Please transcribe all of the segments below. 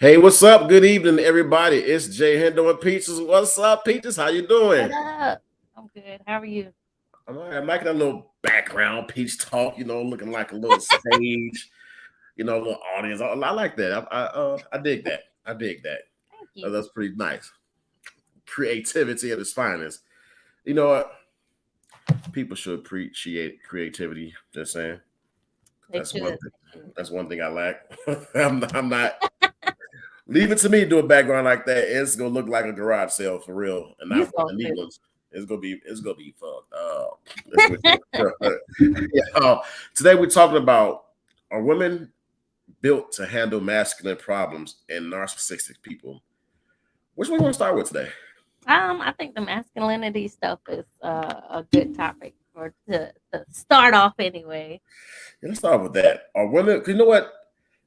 Hey, what's up? Good evening, everybody. It's Jay Hendo and Peaches. What's up, Peaches? How you doing? What up? I'm good. How are you? I'm all right. Making a little background Peach talk, looking like a little stage, a little audience. I like that. I dig that. I dig that. Thank you. That's pretty nice. Creativity at its finest. You know what? People should appreciate creativity. Just saying. They That's one should. thing. They should. That's one thing I lack. I'm not. Leave it to me to do a background like that. It's gonna look like a garage sale for real, and You not one so of the neat silly. ones. It's gonna be fucked up. Yeah, today we're talking about, are women built to handle masculine problems and narcissistic people? Which one you want to start with today? I think the masculinity stuff is a good topic for to start off anyway. Yeah, let's start with that. Are women? 'Cause you know what?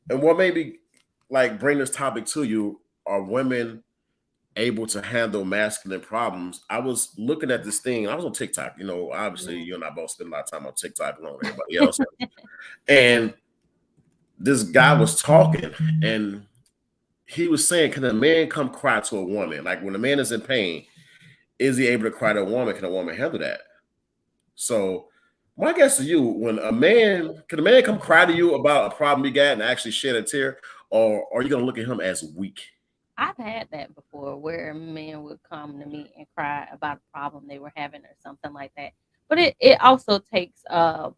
And what maybe like bring this topic to you? Are women able to handle masculine problems? I was looking at this thing. I was on TikTok. Obviously, Mhm. you and I both spend a lot of time on TikTok along with everybody else. And this guy was talking, and he was saying, "Can a man come cry to a woman? Like when a man is in pain, is he able to cry to a woman? Can a woman handle that?" So, my guess to you, can a man come cry to you about a problem you got and actually shed a tear, or are you gonna look at him as weak? I've had that before where men would come to me and cry about a problem they were having or something like that. But it also takes a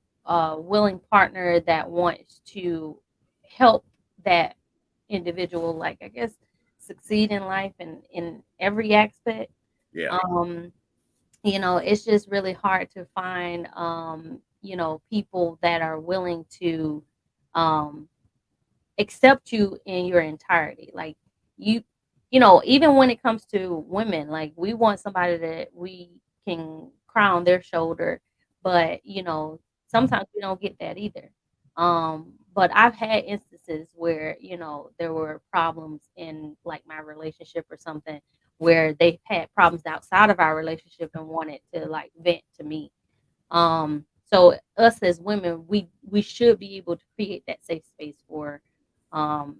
willing partner that wants to help that individual, like I guess, succeed in life and in every aspect. Yeah, Um, it's just really hard to find people that are willing to um accept you in your entirety. Like you even when it comes to women, like we want somebody that we can cry on their shoulder, but sometimes we don't get that either. But I've had instances where, there were problems in like my relationship or something where they had problems outside of our relationship and wanted to like vent to me. So us as women, we should be able to create that safe space for um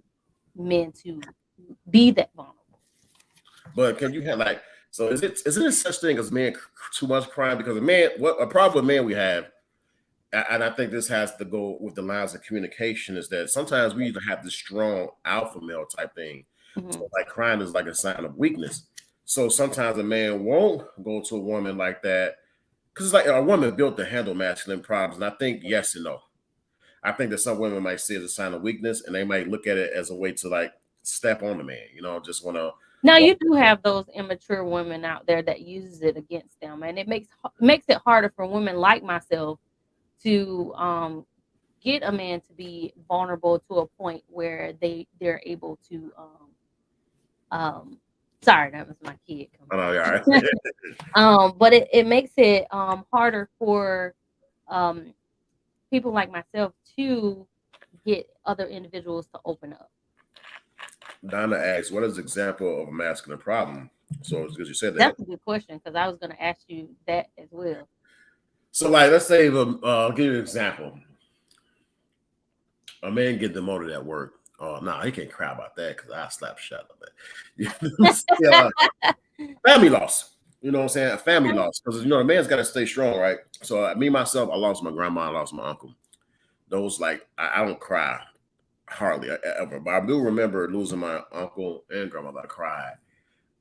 men to be that vulnerable. but can you have like? So is it a such thing as men too much crying? Because what a problem with men we have, and I think this has to go with the lines of communication, is that sometimes we either have this strong alpha male type thing. So Hmm. like crying is like a sign of weakness. So sometimes a man won't go to a woman like that because it's like a woman built to handle masculine problems. And I think yes and no. I think that some women might see it as a sign of weakness, and they might look at it as a way to like step on the man. Just want to Now walk. you do have those immature women out there that uses it against them, and it makes it harder for women like myself to get a man to be vulnerable to a point where they're able to um sorry, that was my kid I coming know, all right. in. But it makes it harder for um people like myself to get other individuals to open up. Donna asks, "What is an example of a masculine problem?" So it's because you said that. That's a good question because I was going to ask you that as well. So like, let's say, I'll give you an example. A man get demoted at work. Oh, no, he can't cry about that because I slap shut up that. Yeah, family loss. You know what I'm saying? A family Okay. loss because the man's got to stay strong, right? So me myself, I lost my grandma, I lost my uncle. Those like I don't cry hardly ever, but I do remember losing my uncle and grandmother. I cried.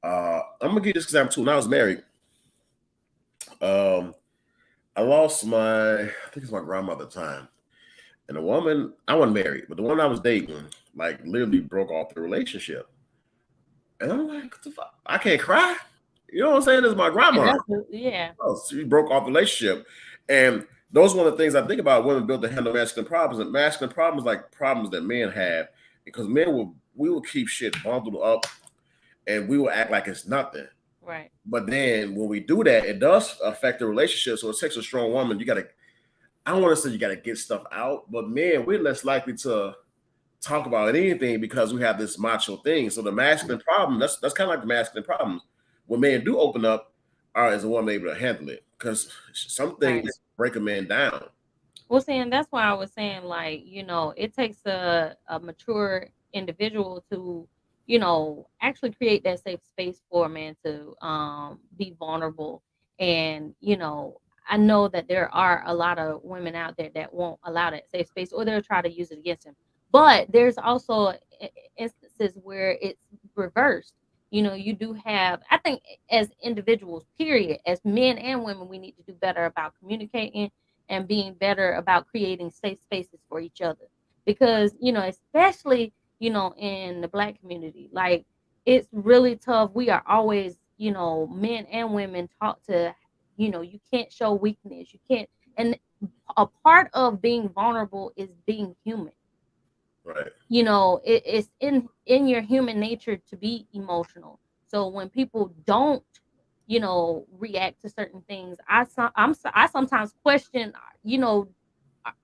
I'm gonna give you this example too. When I was married, um, I lost I think it's my grandmother at the time. And the woman, I wasn't married, but the one I was dating, like literally broke off the relationship. And I'm like, what the fuck? I can't cry. You know what I'm saying? This is my Yeah, grandma. yeah, Oh, she broke off the relationship. And those are one of the things I think about women built to handle masculine problems. And masculine problems like problems that men have, because we will keep shit bundled up and we will act like it's nothing. right. But then when we do that, it does affect the relationship. So it takes a strong woman. I don't want to say you gotta get stuff out, but men, we're less likely to talk about anything because we have this macho thing. So the masculine problem, that's kind of like the masculine problems. When men do open up, is the woman able to handle it? Because some Right. things break a man down. Well, saying that's why I was saying, like, it takes a mature individual to actually create that safe space for a man to be vulnerable. And I know that there are a lot of women out there that won't allow that safe space, or they'll try to use it against him. But there's also instances where it's reversed. You do have, I think, as individuals, period, as men and women, we need to do better about communicating and being better about creating safe spaces for each other. Because, especially, in the Black community, like, it's really tough. We are always, men and women taught to, you can't show weakness. You can't. And a part of being vulnerable is being human. Right. It's in your human nature to be emotional. So when people don't react to certain things, I sometimes question,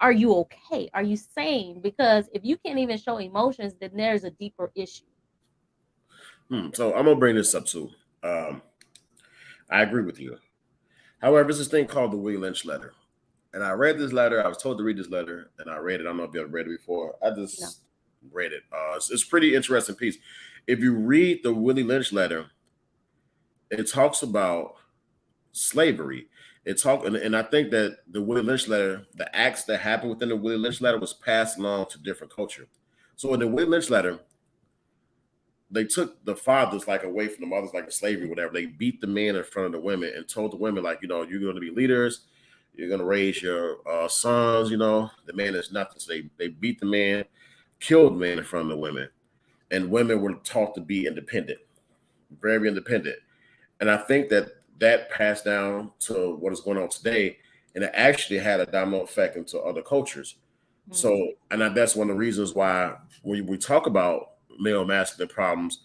are you okay, are you sane? Because if you can't even show emotions, then there's a deeper issue. So I'm gonna bring this up too. Um, I agree with you. However, there's this thing called the Willie Lynch letter, and I read this letter. I was told to read this letter, and I read it. I don't know if you ever read it before. I No. just read it. It's pretty interesting piece. If you read the Willie Lynch letter, it talks about slavery. And I think that the Willie Lynch letter, the acts that happened within the Willie Lynch letter, was passed along to different culture. So in the Willie Lynch letter, they took the fathers like away from the mothers, like the slavery, whatever. They beat the men in front of the women and told the women, like, you're going to be leaders, you're going to raise your sons. The man is nothing. So they beat the man, killed men in front of the women, and women were taught to be independent, very independent. And I think that that passed down to what is going on today, and it actually had a domino effect into other cultures. Mhm. So, that's one of the reasons why when we talk about male masculine problems,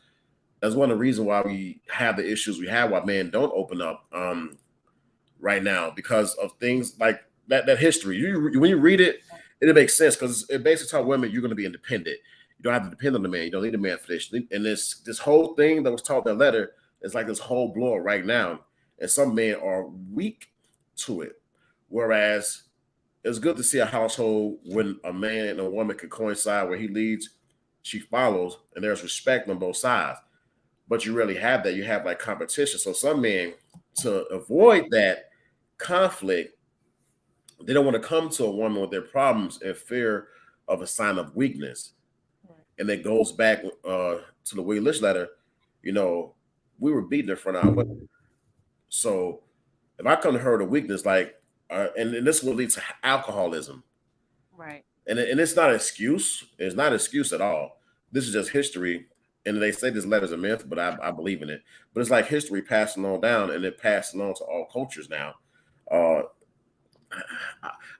that's one of the reasons why we have the issues we have, why men don't open up right now, because of things like that history. When you read it, it makes sense, because it basically tells women you're going to be independent. You don't have to depend on the man. You don't need a man for this. And this whole thing that was taught in that letter is like this whole blow up right now, and some men are weak to it. Whereas it's good to see a household when a man and a woman can coincide, where he leads, she follows, and there's respect on both sides. But you really have that. You have like competition. So some men, to avoid that conflict, they don't want to come to a woman with their problems in fear of a sign of weakness. Right. And it goes back to the Willie Lynch letter. You know, we were beaten in front of our women. So if I come to her with a weakness, like, and this will lead to alcoholism, Right. and it's not an excuse. It's not an excuse at all. This is just history. And they say this letter's a myth, but I believe in it. But it's like history passing on down, and it passing on to all cultures now. Uh,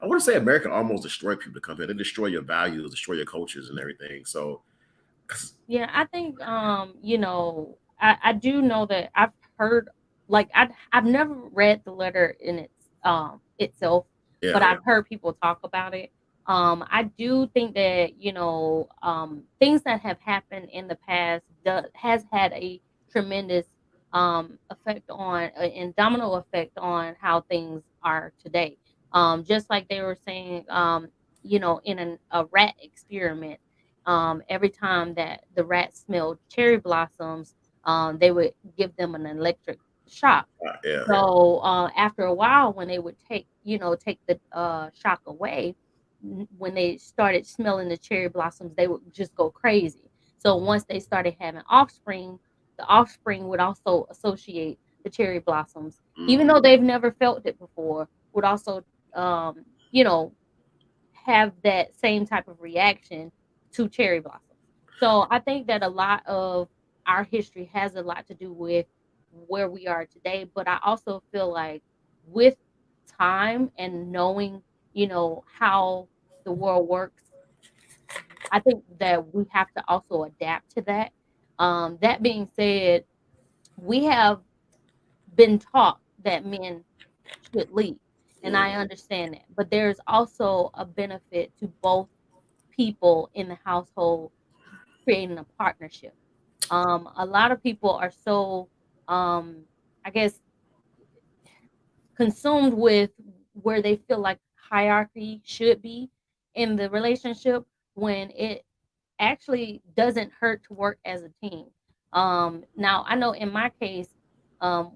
I want to say America almost destroyed people to come here. They destroy your values, destroy your cultures, and everything. So, Yeah, I think I do know that I've heard, like, I've never read the letter in itself, but yeah, I've heard people talk about it. I do think that things that have happened in the past has had a tremendous effect on and domino effect on how things are today. Just like they were saying, in a rat experiment, every time that the rats smelled cherry blossoms, they would give them an electric shock. yeah, So after a while, when they would take the shock away, when they started smelling the cherry blossoms, they would just go crazy. So once they started having offspring, the offspring would also associate the cherry blossoms, even mm, though they've never felt it before, would also um, you know have that same type of reaction to cherry blossoms. So I think that a lot of our history has a lot to do with where we are today. But I also feel like with time and knowing, how the world works, I think that we have to also adapt to that. That being said, we have been taught that men should lead. And I mm, understand that. But there's also a benefit to both people in the household creating a partnership. A lot of people are so, I guess, consumed with where they feel like hierarchy should be in the relationship, when actually doesn't hurt to work as a team. Now I know in my case,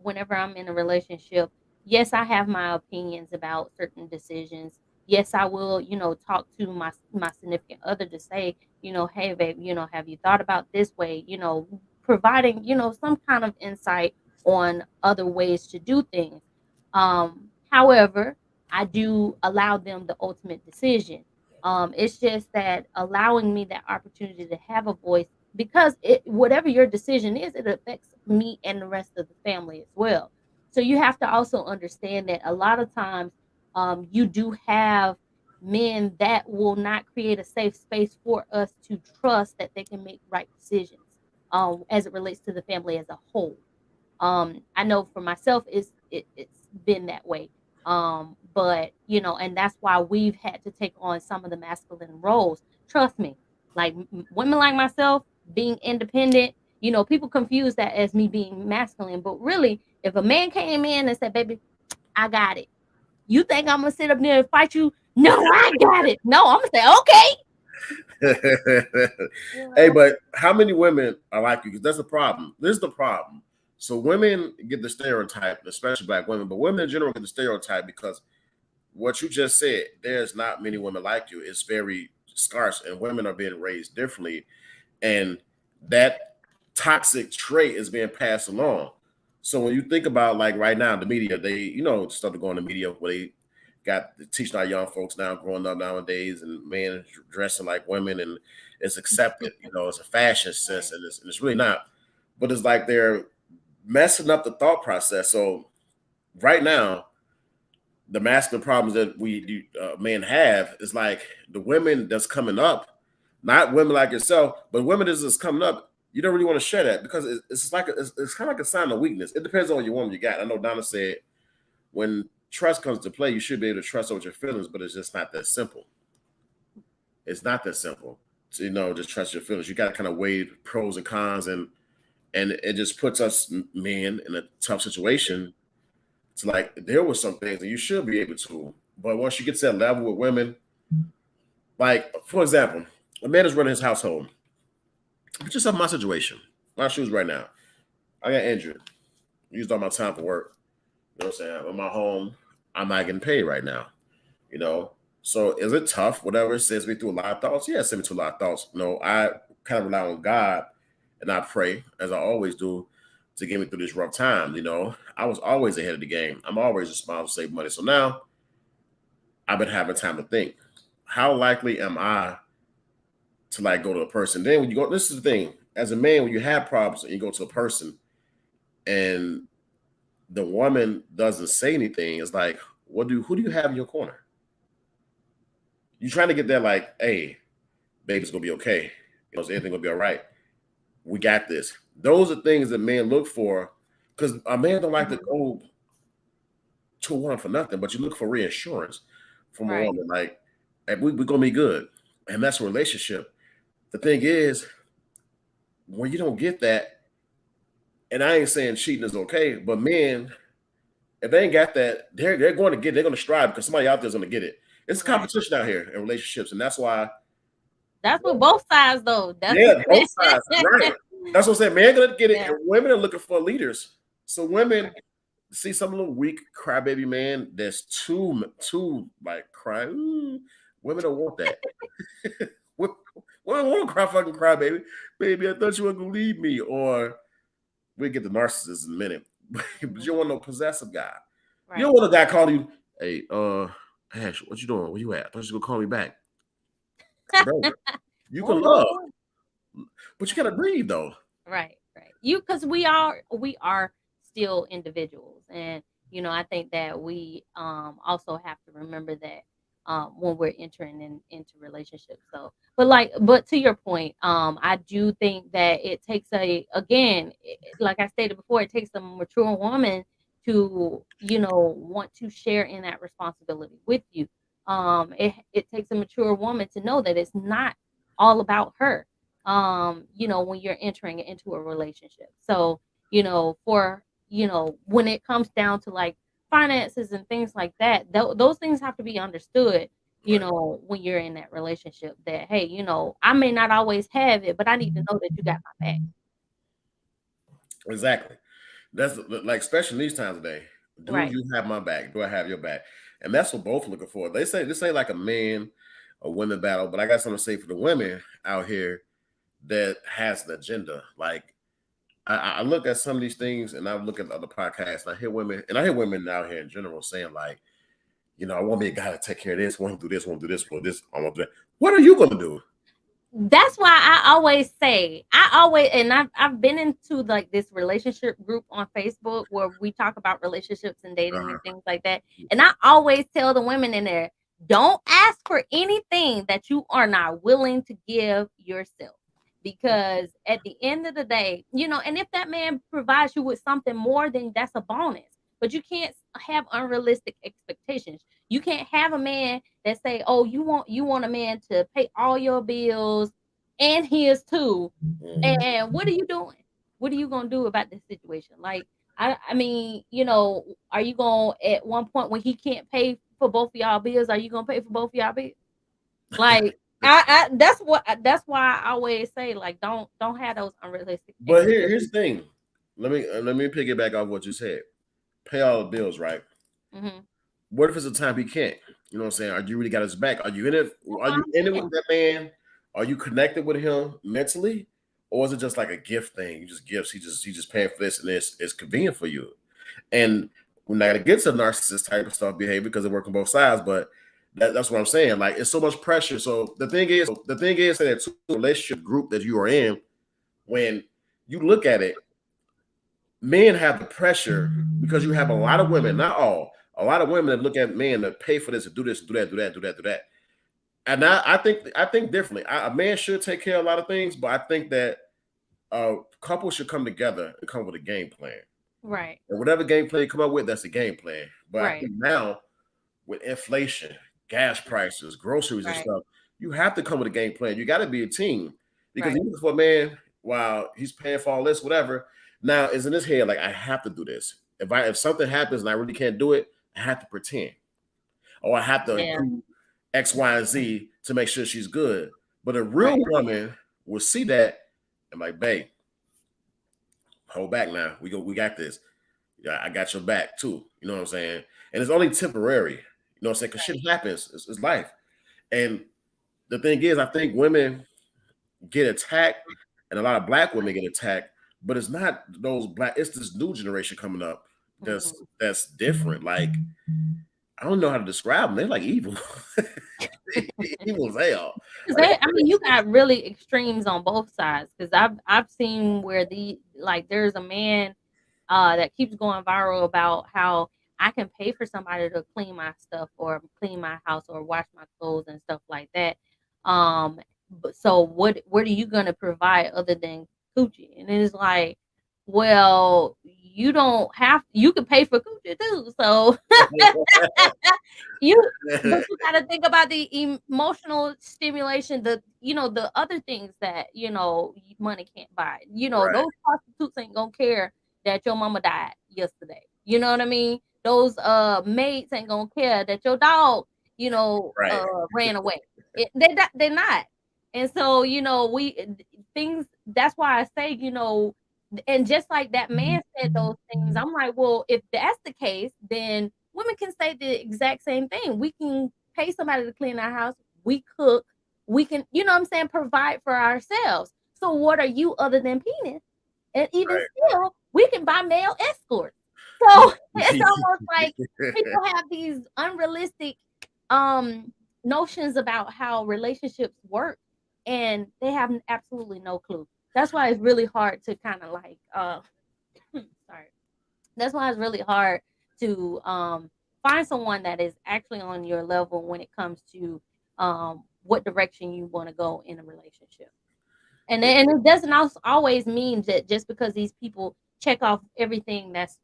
whenever I'm in a relationship, yes, I have my opinions about certain decisions. Yes, I will, talk to my significant other to say, hey, babe, have you thought about this way? Providing, some kind of insight on other ways to do things. However, I do allow them the ultimate decision. It's just that allowing me that opportunity to have a voice, because whatever your decision is, it affects me and the rest of the family as well. So you have to also understand that a lot of times, you do have men that will not create a safe space for us to trust that they can make right decisions, as it relates to the family as a whole. I know for myself, it's been that way. But and that's why we've had to take on some of the masculine roles. Trust me, like women like myself being independent, people confuse that as me being masculine, but really, if a man came in and said, baby, I got it, you think I'm gonna sit up there and fight you? No, I got it. No, I'm gonna say, okay. you Hey, know but how many women are like you? Because that's the problem. This is the problem. So women get the stereotype, especially black women, but women in general get the stereotype because what you just said, there's not many women like you. It's very scarce, and women are being raised differently, and that toxic trait is being passed along. So when you think about like right now, the media, they stuff to go in the media where they got teaching our young folks now growing up nowadays, and men dressing like women, and it's accepted. It's a fashion sense, Right. and it's really not. But it's like they're messing up the thought process. So right now, the masculine problems that we men have is like the women that's coming up, not women like yourself, but women that's coming up. You don't really want to share that because it's kind of like a sign of weakness. It depends on your woman you got. I know Donna said when trust comes to play, you should be able to trust over your feelings, but it's just not that simple. It's not that simple. So, just trust your feelings. You got to kind of weigh pros and cons, and it just puts us men in a tough situation. It's like there were some things that you should be able to, but once you get to that level with women, like for example, a man is running his household. Put yourself in my situation, my shoes right now. I got injured, used all my time for work. You know what I'm saying? I'm in my home. I'm not getting paid right now. You know, so is it tough? Whatever it sends me through a lot of thoughts. Yeah, it sends me through a lot of thoughts. I kind of rely on God and I pray as I always do to get me through this rough time. I was always ahead of the game. I'm always responsible to save money. So now I've been having time to think. How likely am I to like go to a person? Then when you go, this is the thing. As a man, when you have problems and you go to a person and the woman doesn't say anything, it's like, who do you have in your corner? You're trying to get there like, hey, baby's gonna be okay. Is everything gonna be all right? We got this. Those are things that men look for because a man don't like to Mhm. go to a woman for nothing, but you look for reassurance from a Right. woman, like, hey, we're gonna be good. And that's a relationship. The thing is, when you don't get that, and I ain't saying cheating is okay, but men, if they ain't got that, they're gonna strive because somebody out there's gonna get it. It's a Right. competition out here in relationships, and that's why. That's with both sides, though. That's Yeah, both sides, right? That's what I'm saying. Men gonna get it, yeah. and women are looking for leaders. So women Right. see some little weak crybaby man that's too like crying. Women don't want that. Women don't want to fucking cry, baby. Baby, I thought you were gonna leave me. Or we get the narcissist in a minute, but you don't Mhm. want no possessive guy. You don't Right. want a guy calling you, hey, Ash, what you doing? Where you at? I thought you were gonna call me back, bro. You can Boom, boom, love, boom. but you gotta Right. breathe though. Right, right. Because we are still individuals, and I think that we also have to remember that when we're entering into relationships. So, but to your point, I do think that it takes like I stated before, it takes a mature woman to want to share in that responsibility with you. It takes a mature woman to know that it's not all about her, when you're entering into a relationship. So, for, when it comes down to like finances and things like that, those things have to be understood. Right. when you're in that relationship that, hey, I may not always have it, but I need to know that you got my back. Exactly. That's like, especially in these times of day. Do Right. you have my back? Do I have your back? And that's what both looking for. They say this ain't like a man or women battle, but I got something to say for the women out here that has an agenda. Like I look at some of these things and I look at other podcasts and I hear women out here in general saying like, I want me a guy to take care of this, want to do this, want to do this, want this, I want to do that. What are you gonna do? That's why I always say, and I've been into like this relationship group on Facebook where we talk about relationships and dating Uh-huh. and things like that. And I always tell the women in there, don't ask for anything that you are not willing to give yourself. Because at the end of the day, and if that man provides you with something more, then that's a bonus. But you can't have unrealistic expectations. You can't have a man that say, "Oh, you want a man to pay all your bills and his too." Mhm. And what are you doing? What are you gonna do about this situation? Like, I mean, are you gonna at one point when he can't pay for both of y'all bills, are you gonna pay for both of y'all bills? Like, that's why I always say, like, don't have those unrealistic But here's expectations. the thing. Let me piggyback off what you said. Pay all the bills, right? Hmm. What if it's a time he can't? You know what I'm saying? Are you really got his back? Are you in it? That's Are what you I'm in it with saying. that man? Are you connected with him mentally, or is it just like a gift thing? You just gifts. He just paying for this, and this is convenient for you. And we're not gonna get to narcissist type of stuff behavior because it works on both sides. But that's what I'm saying. Like, it's so much pressure. So the thing is that two relationship group that you are in, when you look at it, men have the pressure because you have a lot of women, not all, a lot of women that look at men that pay for this and do this and do that, do that, do that, do that. And I think differently. A man should take care of a lot of things, but I think that couples should come together and come with a game plan. Right. And whatever game plan you come up with, that's the game plan. But I Right. think now with inflation, gas prices, groceries and Right. stuff, you have to come with a game plan. You got to be a team because Right. even for a man, while he's paying for all this, whatever, now is in his head like I have to do this. If something happens and I really can't do it, I have to pretend, or I have to Yeah. include X, Y, and Z to make sure she's good. But a real Right. woman will see that and like, babe, hold back now. We got this. Yeah, I got your back too. You know what I'm saying? And it's only temporary. You know what I'm saying? Because shit happens. It's life. And the thing is, I think women get attacked, and a lot of black women get attacked, but it's not those black. It's this new generation coming up that's Mhm. that's different. Like, I don't know how to describe them. They're like evil, evil as hell. 'Cause Like, I mean, you got really extremes on both sides. Because I've seen where there's a man that keeps going viral about how I can pay for somebody to clean my stuff or clean my house or wash my clothes and stuff like that. But so what are you gonna provide other than coochie? And it's like, well, you can pay for coochie too. So you but you gotta think about the emotional stimulation, the other things that, money can't buy. right, Those prostitutes ain't gonna care that your mama died yesterday. You know what I mean? Those maids ain't gonna care that your dog, right, ran away. They're not. And so, we things that's why I say, and just like that man said those things, I'm like, well, if that's the case, then women can say the exact same thing. We can pay somebody to clean our house. We cook. We can, what I'm saying, provide for ourselves. So what are you other than penis? And even still, we can buy male escorts. So it's almost like right. people have these unrealistic um notions about how relationships work, and they have absolutely no clue. That's why it's really hard to kind of like sorry. That's why it's really hard to find someone that is actually on your level when it comes to what direction you want to go in a relationship. And it doesn't always mean that just because these people check off everything that's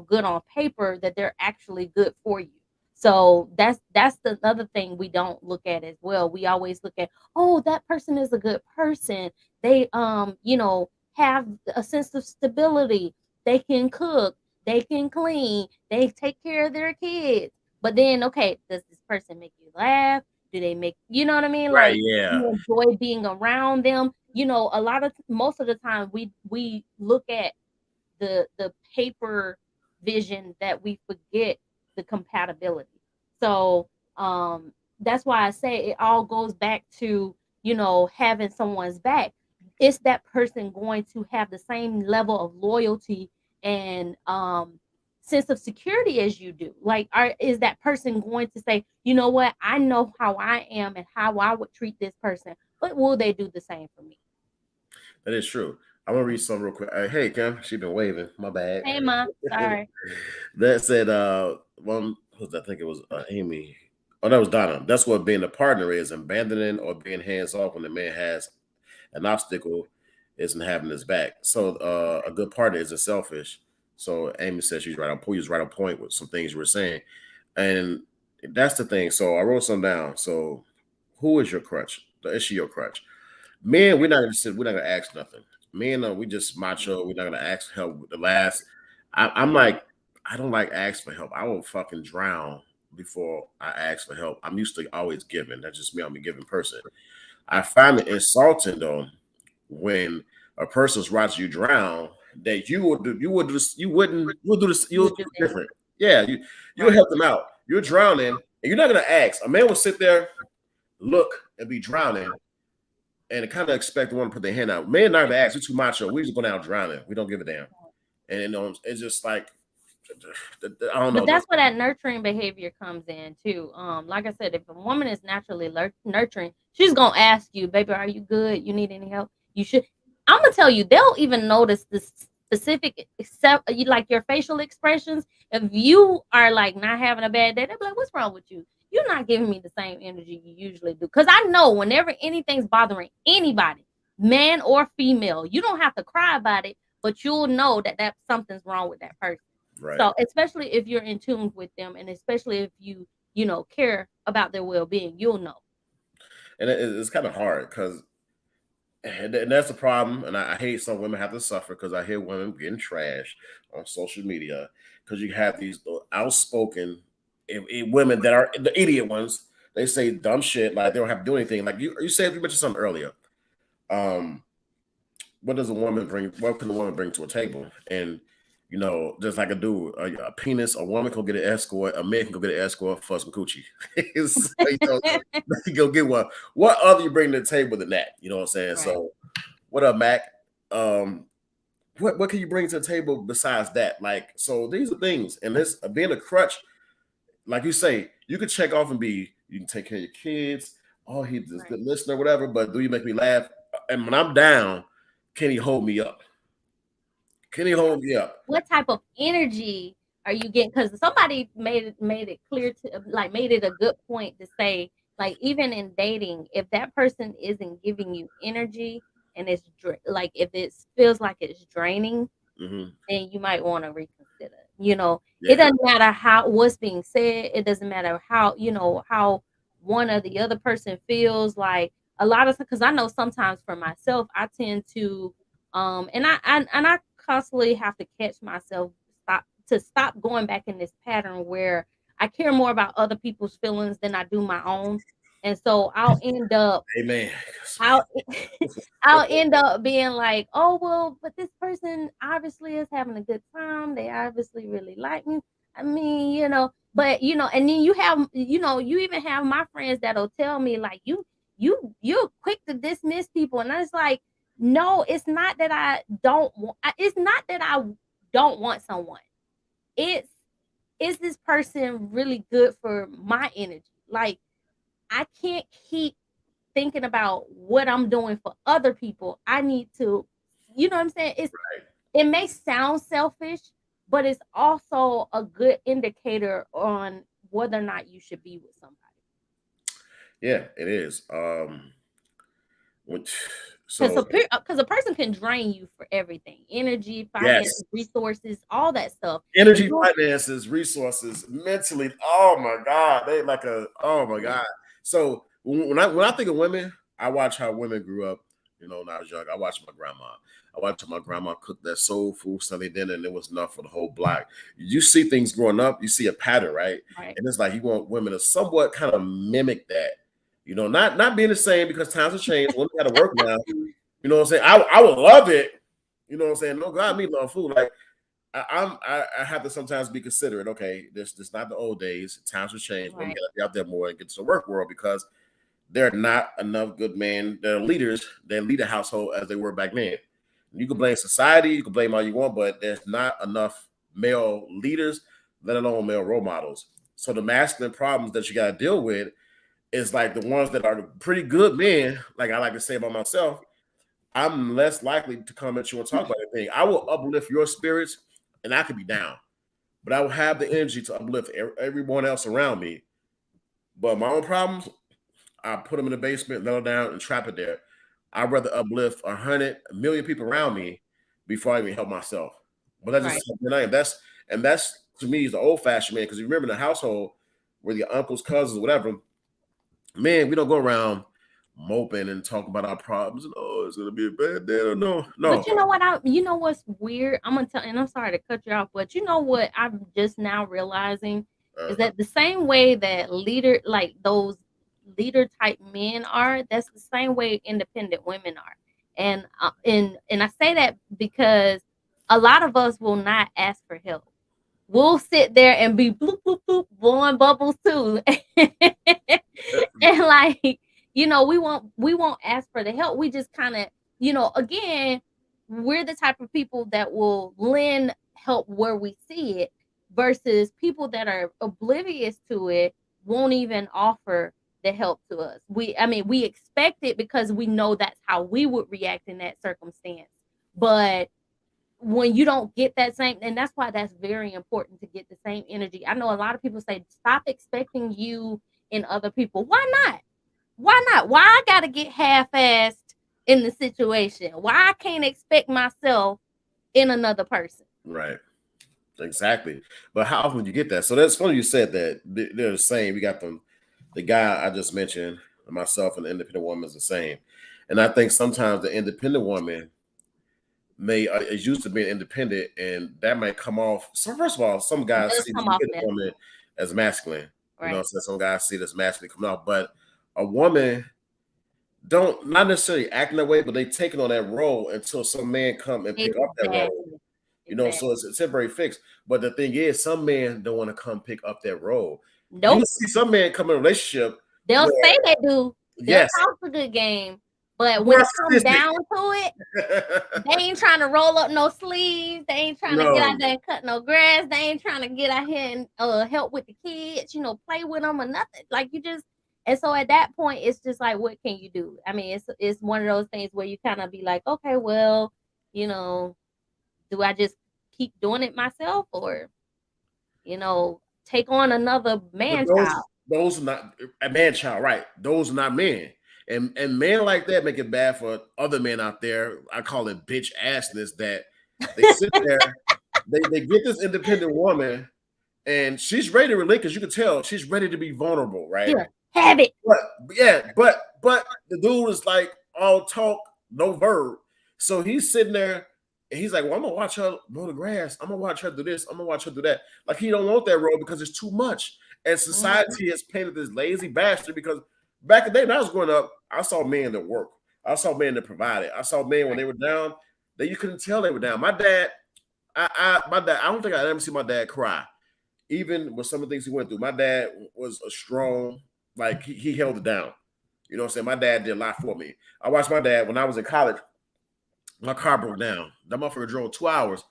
good on paper that they're actually good for you. So that's the other thing we don't look at as well. We always look at, oh, that person is a good person. They have a sense of stability. They can cook, they can clean, they take care of their kids. But then, okay, does this person make you laugh? Do they make, you know what I mean? Right. Like, Yeah. you enjoy being around them. You know, most of the time we look at the paper vision that we forget the compatibility. So that's why I say it all goes back to, you know, having someone's back. Is that person going to have the same level of loyalty and sense of security as you do? Like, is that person going to say, you know what, I know how I am and how I would treat this person, but will they do the same for me? That is true. I'm gonna read some real quick. Hey, Kim, she been waving. My bad. Hey, ma, sorry. That said, one was I think it was Amy. Oh, that was Donna. That's what being a partner is: abandoning or being hands off when the man has an obstacle, isn't having his back. So, a good partner isn't selfish. So, Amy says she's right on point. She's right on point with some things you were saying, and that's the thing. So, I wrote some down. So, who is your crutch? Is she your crutch? Men, we're not gonna sit. We're not gonna ask nothing. Men, we just macho. We're not gonna ask for help with the last. I'm like, I don't like ask for help. I will fucking drown before I ask for help. I'm used to always giving. That's just me. I'm a giving person. I find it insulting though when a person's watching you drown that you would do this You you'll would do do it that. different. Yeah, you'll Right. help them out. You're drowning and you're not gonna ask. A man will sit there, look, and be drowning and kind of expect one to put their hand out. Men not gonna ask. We're too macho. We just go down drowning. We don't give a damn. And you know, it's just like I don't But know. that's where that nurturing behavior comes in too. Like I said, if a woman is naturally nurturing, she's gonna ask you, "Baby, are you good? You need any help?" You should. I'm gonna tell you, they'll even notice the specific, except you like your facial expressions. If you are like not having a bad day, they'll be like, "What's wrong with you? You're not giving me the same energy you usually do." Because I know whenever anything's bothering anybody, man or female, you don't have to cry about it, but you'll know that something's wrong with that person. Right. So, especially if you're in tune with them, and especially if you know, care about their well-being, you'll know. And it's kind of hard because and that's the problem. And I hate some women have to suffer because I hear women getting trashed on social media because you have these outspoken women that are the idiot ones. They say dumb shit like they don't have to do anything. Like you said, you mentioned something earlier. Um, what does a woman bring? What can a woman bring to a table? And you know, just like a dude, a penis, a woman can go get an escort, a man can go get an escort for some coochie. You know, you go get one. What other you bring to the table than that? You know what I'm saying? Right. So, what up, Mac? Um, what can you bring to the table besides that? Like, so these are things, and this being a crutch, like you say, you can check off and be, you can take care of your kids. Oh, he's a Right. good listener, whatever. But do you make me laugh? And when I'm down, can he hold me up? Can he hold me up? What type of energy are you getting? Because somebody made it clear to, like, made it a good point to say, like, even in dating, if that person isn't giving you energy and it's like if it feels like it's draining, Hmm. then you might want to reconsider. You know, it Yeah. doesn't matter how what's being said. It doesn't matter how, you know, how one or the other person feels. Like a lot of, because I know sometimes for myself, I tend to, and I constantly have to catch myself stop going back in this pattern where I care more about other people's feelings than I do my own, and so Amen. I'll I'll end up being like, "Oh, well, but this person obviously is having a good time. They obviously really like me." I mean, you know, but you know, and then you have, you know, you even have my friends that'll tell me like, you're quick to dismiss people," and I was like, "No, it's not that I don't want. It's not that I don't want someone. It's is this person really good for my energy? Like, I can't keep thinking about what I'm doing for other people. I need to, you know what I'm saying? It may sound selfish, but it's also a good indicator on whether or not you should be with somebody. Yeah, it is. Which, Because so a person can drain you for everything, energy, yes, finances, resources, all that stuff. And energy, you, finances, resources, mentally. Oh my God, they like a. Oh my yeah, God. So when I think of women, I watch how women grew up. You know, when I was young, I watched my grandma. I watched how my grandma cooked that soul food Sunday dinner, and it was enough for the whole block. You see things growing up, you see a pattern, right? right, And it's like you want women to somewhat kind of mimic that. Not being the same because times have changed. Women got to work now. You know what I'm saying? I would love it. You know what I'm saying? No, God, me love food. Like I have to sometimes be considerate. Okay, this not the old days. Times have changed. Women Right. got to be out there more and get to the work world because there are not enough good men that are leaders that lead a household as they were back then. You can blame society, you can blame all you want, but there's not enough male leaders, let alone male role models. So the masculine problems that you got to deal with is like the ones that are pretty good men. Like I like to say about myself, I'm less likely to come at you and talk about anything. I will uplift your spirits, and I could be down, but I will have the energy to uplift everyone else around me. But my own problems, I put them in the basement, let them down, and trap it there. I'd rather uplift 100 million people around me before I even help myself. But that's Right. just something I am. That's to me is the old fashioned man because you remember in the household where your uncles, cousins, whatever, man, we don't go around moping and talking about our problems. And, oh, it's gonna be a bad day. No. But you know what? You know what's weird? I'm gonna tell, and I'm sorry to cut you off, but you know what I'm just now realizing is Uh-huh. that the same way that leader, like those leader type men are, that's the same way independent women are. And I say that because a lot of us will not ask for help. We'll sit there and be bloop bloop bloop blowing bubbles too. And like, we won't ask for the help. We just kind of, again, we're the type of people that will lend help where we see it versus people that are oblivious to it won't even offer the help to us. We expect it because we know that's how we would react in that circumstance. But when you don't get that same, and that's why that's very important to get the same energy. I know a lot of people say stop expecting you in other people. Why not? Why not? Why I gotta get half-assed in the situation? Why I can't expect myself in another person? Right. Exactly. But how often do you get that? So that's funny you said that. They're the same. We got the guy I just mentioned, myself and the independent woman is the same. And I think sometimes the independent woman may is used to being independent, and that might come off. So first of all, some It guys does see the come off independent woman masculine, as masculine. right? So some guys see it as masculine coming off, but a woman don't not necessarily acting that way, but they taking on that role until some man come and pick up that role. Exactly. Exactly. So it's a temporary fix. But the thing is, some men don't want to come pick up that role. You Nope. see some men come in a relationship They'll where, say they do. They'll yes, talk a good game, but when it comes narcissistic. down to it, they ain't trying to roll up no sleeves. They ain't trying to get out No, there and cut no grass. They ain't trying to get out here and help with the kids, play with them or nothing. Like you just, and so at that point, it's just like, what can you do? I mean, it's one of those things where you kind of be like, okay, well, you know, do I just keep doing it myself or, take on another but man child? those are not a man child, right? Those are not men. And men like that make it bad for other men out there. I call it bitch assness that they sit there, they get this independent woman, and she's ready to relinquish. You can tell she's ready to be vulnerable, right? Yeah, have it. But yeah, but the dude is like all talk, no verb. So he's sitting there and he's like, well, I'm gonna watch her mow the grass. I'm gonna watch her do this. I'm gonna watch her do that. Like he don't want that role because it's too much. And Mhm. society has painted this lazy bastard because back in the day when I was growing up, I saw men that work. I saw men that provided. I saw men when Right. they were down, that you couldn't tell they were down. My dad, my dad, I don't think I ever see my dad cry even with some of the things he went through. My dad was a strong, like he held it down. You know what I'm saying? My dad did a lot for me. I watched my dad when I was in college. My car broke down. That motherfucker drove 2 hours,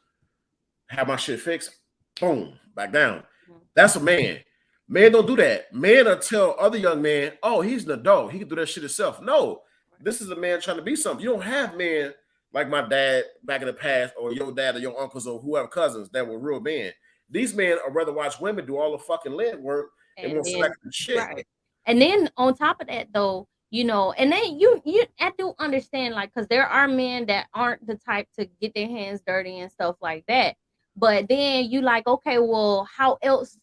had my shit fixed, boom, back down. Mhm. That's a man. Men don't do that. Men will tell other young men, oh, he's an adult. He can do that shit himself. No, this is a man trying to be something. You don't have men like my dad back in the past, or your dad or your uncles or whoever cousins that were real men. These men are rather watch women do all the fucking lead work and And won't select then the shit. right. And then on top of that though, and then you I do understand, like, because there are men that aren't the type to get their hands dirty and stuff like that. But then you like, okay, well, how else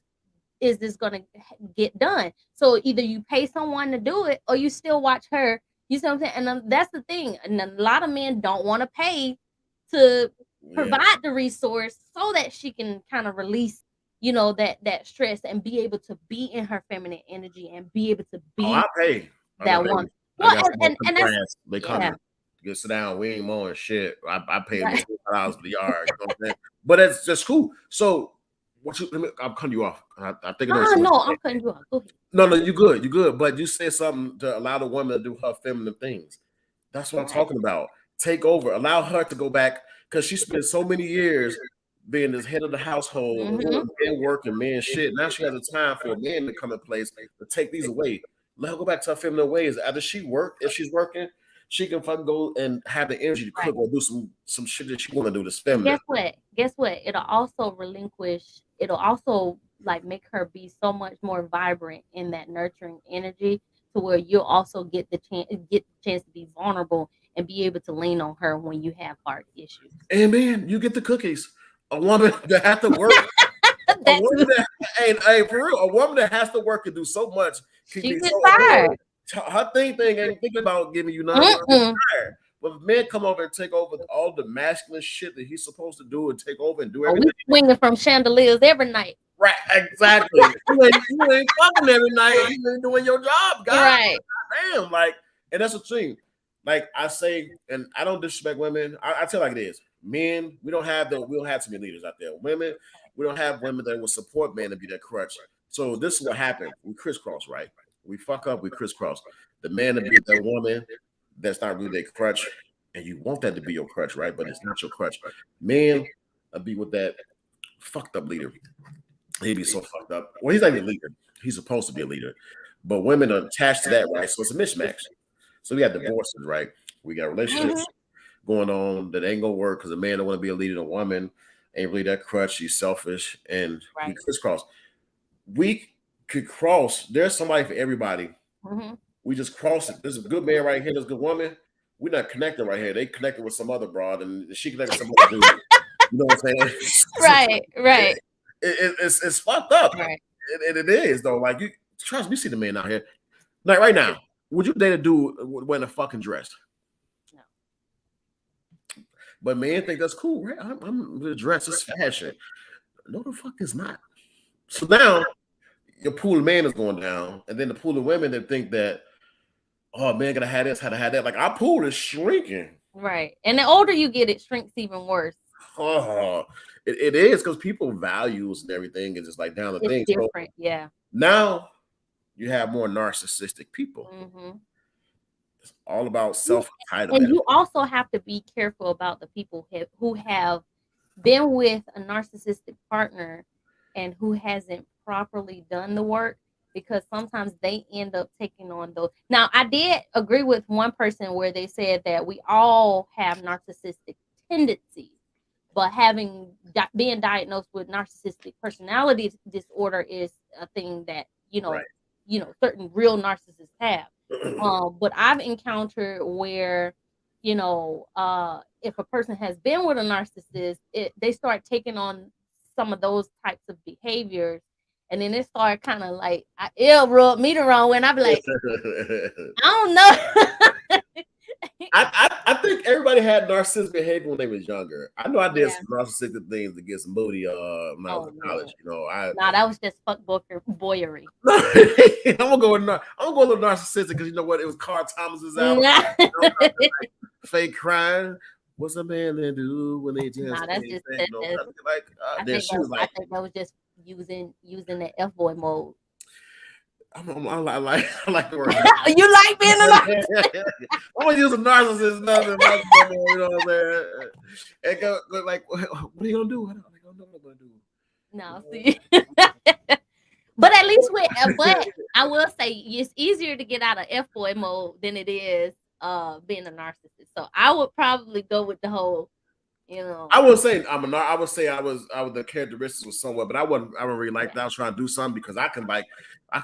is this gonna get done? So either you pay someone to do it or you still watch her. You see what I'm saying? And that's the thing. And a lot of men don't want to pay to Yeah. provide the resource so that she can kind of release, that stress and be able to be in her feminine energy and be able to Oh, I be pay. that one. I Well, got some that's grass. They yeah, coming. Get sit down. We ain't mowing shit. I pay them right. $25 for the yard. You know what I'm saying? But it's just cool. So what you? I'm cutting you off. I think I know what No, you I'm cutting you off. Go ahead. No, you good. You good. But you said something to allow the woman to do her feminine things. That's what I'm Right. talking about. Take over. Allow her to go back because she spent so many years being this head of the household, doing men work and men shit. Now she has a time for a man to come in place to take these away. Let her go back to her feminine ways. After she worked, if she's working, she can fucking go and have the energy to cook or do some shit that she want to do that's feminine. Guess what? It'll also like make her be so much more vibrant in that nurturing energy to where you'll also get the chance to be vulnerable and be able to lean on her when you have hard issues. And man, you get the cookies. A woman that has to work. A woman that, hey, for real, a woman that has to work and do so much can she be gets so tired. her thing ain't thinking about giving you nothing. Tired. But if men come over and take over all the masculine shit that he's supposed to do and take over and do everything. We swinging from chandeliers every night. Right, exactly. you ain't fucking every night. You ain't doing your job, guys. Right. Damn, and that's the thing. Like I say, and I don't disrespect women. I tell like it is. Men, we don't have too many leaders out there. Women, we don't have women that will support men to be their crutch. So this is what happened. We crisscross, right? We fuck up, we crisscross. The man to be that woman that's not really their crutch, and you want that to be your crutch, right? But it's not your crutch. Men be with that fucked up leader. He'd be so fucked up. Well, he's not even a leader. He's supposed to be a leader. But women are attached to that, right? So it's a mismatch. So we got divorces, right? We got relationships going on that ain't gonna work because a man don't want to be a leader. A woman ain't really that crutch. She's selfish, and we crisscross. We could cross. There's somebody for everybody. We just cross it. There's a good man right here. There's a good woman. We're not connected right here. They connected with some other broad, and she connected with some other dude. You know what I'm saying? Right. It's fucked up. Right. It is though. Like you trust me, see the man out here. Like right now, would you date a dude wearing a fucking dress? No. But men think that's cool, right? I'm the dress is fashion. No, the fuck is not. So now your pool of man is going down, and then the pool of women that think that, oh man, gotta have this, gotta have that. Like our pool is shrinking. Right. And the older you get, it shrinks even worse. Oh, it is because people values and everything is just like down the thing. Different, so now you have more narcissistic people. It's all about self-entitlement. And you also have to be careful about the people who have been with a narcissistic partner and who hasn't properly done the work, because sometimes they end up taking on those. Now, I did agree with one person where they said that we all have narcissistic tendencies, but being diagnosed with narcissistic personality disorder is a thing that certain real narcissists have. But I've encountered where if a person has been with a narcissist, they start taking on some of those types of behaviors, and then it started kind of like it'll rub me the wrong way, and I'll be like, I don't know. I think everybody had narcissistic behavior when they was younger. I know I did some narcissistic things to get some booty when I was in college. That was just fuck boyery. I'm gonna go a little narcissistic because you know what? It was Carl Thomas's album. Fake crying. What's a man to do when they just? I think that was just using the F boy mode. I like the word. You like being a narcissist? I'm gonna use a narcissist, nothing. You know what I'm saying? And go like, what are you gonna do? I don't know what I'm gonna do. No, see. But at least but I will say it's easier to get out of F boy mode than it is being a narcissist. So I would probably go with the whole, I would say I would say I was the characteristics was somewhat, but I wouldn't really like that. I was trying to do something because I can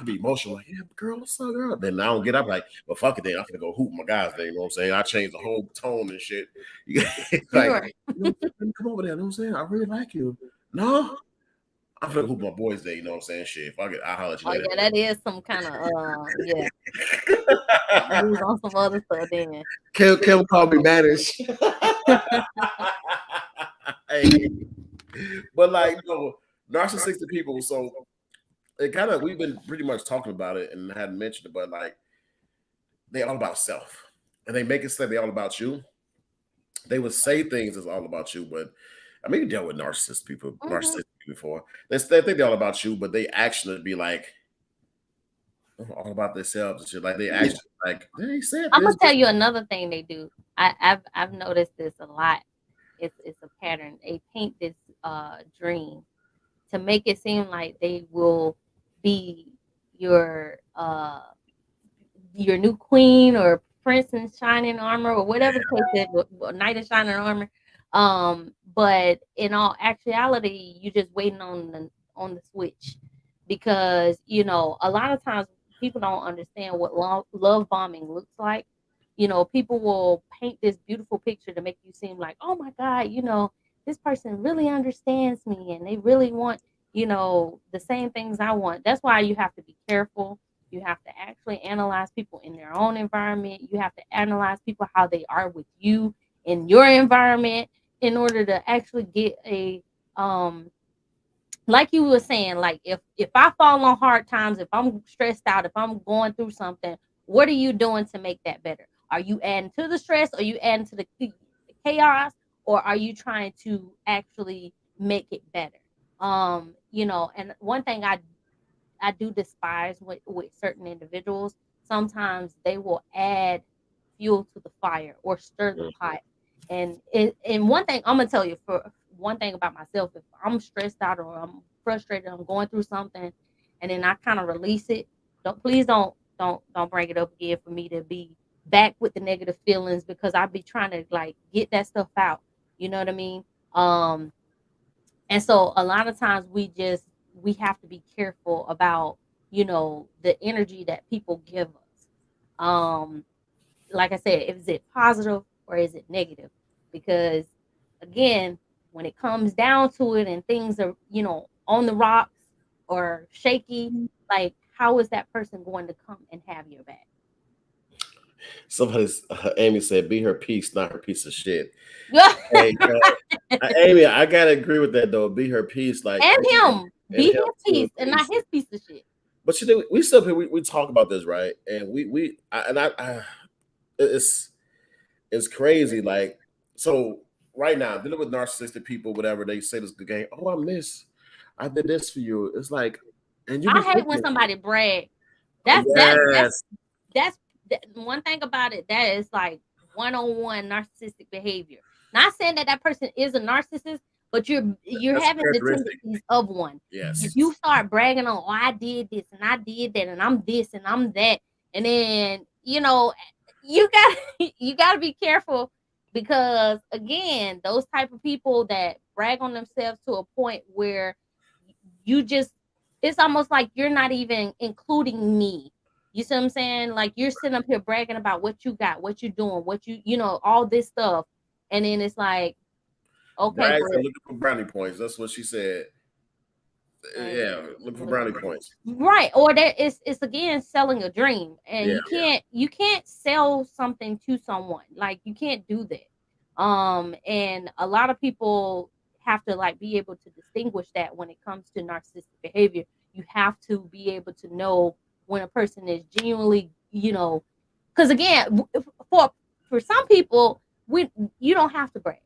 be emotional, like, yeah, girl, what's up, girl? Then I don't get up like, well, fuck it, then I'm gonna go hoop my guys there, you know what I'm saying? I changed the whole tone and shit. Like, come over there, you know what I'm saying? I really like you. No, I'm gonna hoop my boys there, you know what I'm saying? Shit, fuck it, I'll holler at you later. Yeah, that is some kind of Move on some other stuff then. Kim called me managed. Hey, but like narcissistic people, so it kind of we've been pretty much talking about it and hadn't mentioned it, but like they all about self, and they make it say they all about you. They would say things that's all about you, but I mean, you dealt with Mhm. narcissists before. They think they're all about you, but they actually be like all about themselves and shit. Like they actually like they said Imma this. tell you another thing they do. I've noticed this a lot. It's a pattern. They paint this dream to make it seem like they will be your your new queen or prince in shining armor or whatever the case is, knight in shining armor. But in all actuality, you just waiting on the switch because a lot of times people don't understand what love bombing looks like. People will paint this beautiful picture to make you seem like, oh my God, this person really understands me and they really want, the same things I want. That's why you have to be careful. You have to actually analyze people in their own environment. You have to analyze people how they are with you in your environment in order to actually get a like you were saying, like if I fall on hard times, if I'm stressed out, if I'm going through something, what are you doing to make that better? Are you adding to the stress? Are you adding to the chaos? Or are you trying to actually make it better? And one thing I do despise with certain individuals. Sometimes they will add fuel to the fire or stir the Mhm. pot. And one thing I'm gonna tell you, for one thing about myself, if I'm stressed out or I'm frustrated, I'm going through something, and then I kind of release it. Don't bring it up again for me to be back with the negative feelings because I be trying to like get that stuff out. You know what I mean? Um, and so a lot of times we have to be careful about, the energy that people give us. Um, like I said, is it positive or is it negative? Because again, when it comes down to it and things are, on the rocks or shaky, like how is that person going to come and have your back? Somebody's Amy said, "Be her piece, not her piece of shit." Yeah. Hey, Amy, I gotta agree with that though. Be her piece, like, And him and be help his to piece and not piece. his piece of shit. But you know, we still we talk about this, right? And I it's it's crazy. Like, so right now, dealing with narcissistic people, whatever they say this good game. Oh, I did this for you. It's like, and you be I hate when thinking, somebody brag. That's that yes, that's one thing about it. That is like one-on-one narcissistic behavior. Not saying that that person is a narcissist, but you're that's a having the characteristic. tendencies of one. If Yes, you start bragging on, oh, I did this and I did that and I'm this and I'm that, and then you got you got to be careful because again, those type of people that brag on themselves to a point where you just it's almost like you're not even including me. You see what I'm saying? Like you're sitting up here bragging about what you got, what you're doing, what all this stuff. And then it's like, okay, brags but and looking for brownie points. That's what she said. and Yeah, looking for brownie points. right. Or that it's again selling a dream. And Yeah, you can't sell something to someone. Like you can't do that. And a lot of people have to like be able to distinguish that when it comes to narcissistic behavior. You have to be able to know when a person is genuinely, because again, for for some people, we you don't have to brag.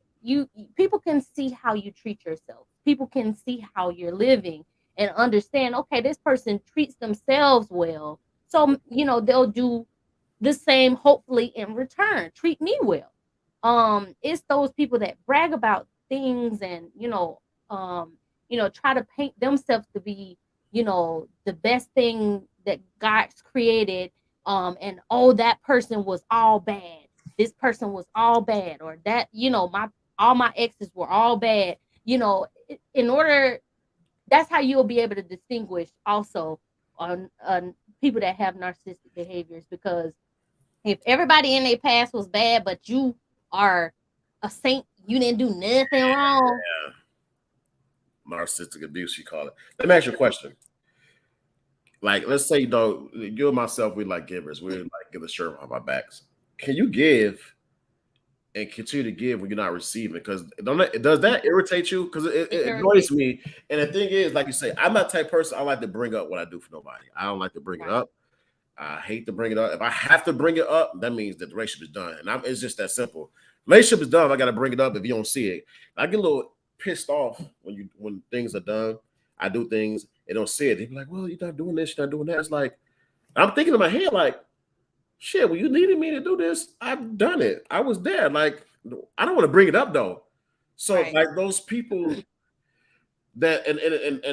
People can see how you treat yourself. People can see how you're living and understand, okay, this person treats themselves well. So, they'll do the same, hopefully, in return, treat me well. It's those people that brag about things and, try to paint themselves to be, the best thing that God's created. And oh, that person was all bad. This person was all bad, or that, my all my exes were all bad. In order that's how you'll be able to distinguish also on people that have narcissistic behaviors because if everybody in their past was bad but you are a saint, you didn't do nothing wrong. narcissistic abuse, you call it. Let me ask you a question. Like, let's say you and myself, we like givers. We like give a shirt off our backs. Can you give and continue to give when you're not receiving? Because does that irritate you? Because It it annoys irritates. me. And the thing is, like you say, I'm not the type of person I like to bring up what I do for nobody. I don't like to bring it Right. up. I hate to bring it up. If I have to bring it up, that means that the relationship is done. And it's just that simple. Relationship is done. I got to bring it up if you don't see it. I get a little pissed off when things are done. I do things, they don't see it. They be like, well, you're not doing this, you're not doing that. It's like, I'm thinking in my head, like, shit, well, you needed me to do this. I've done it. I was there. Like, I don't want to bring it up though. So, Right. like, those people that and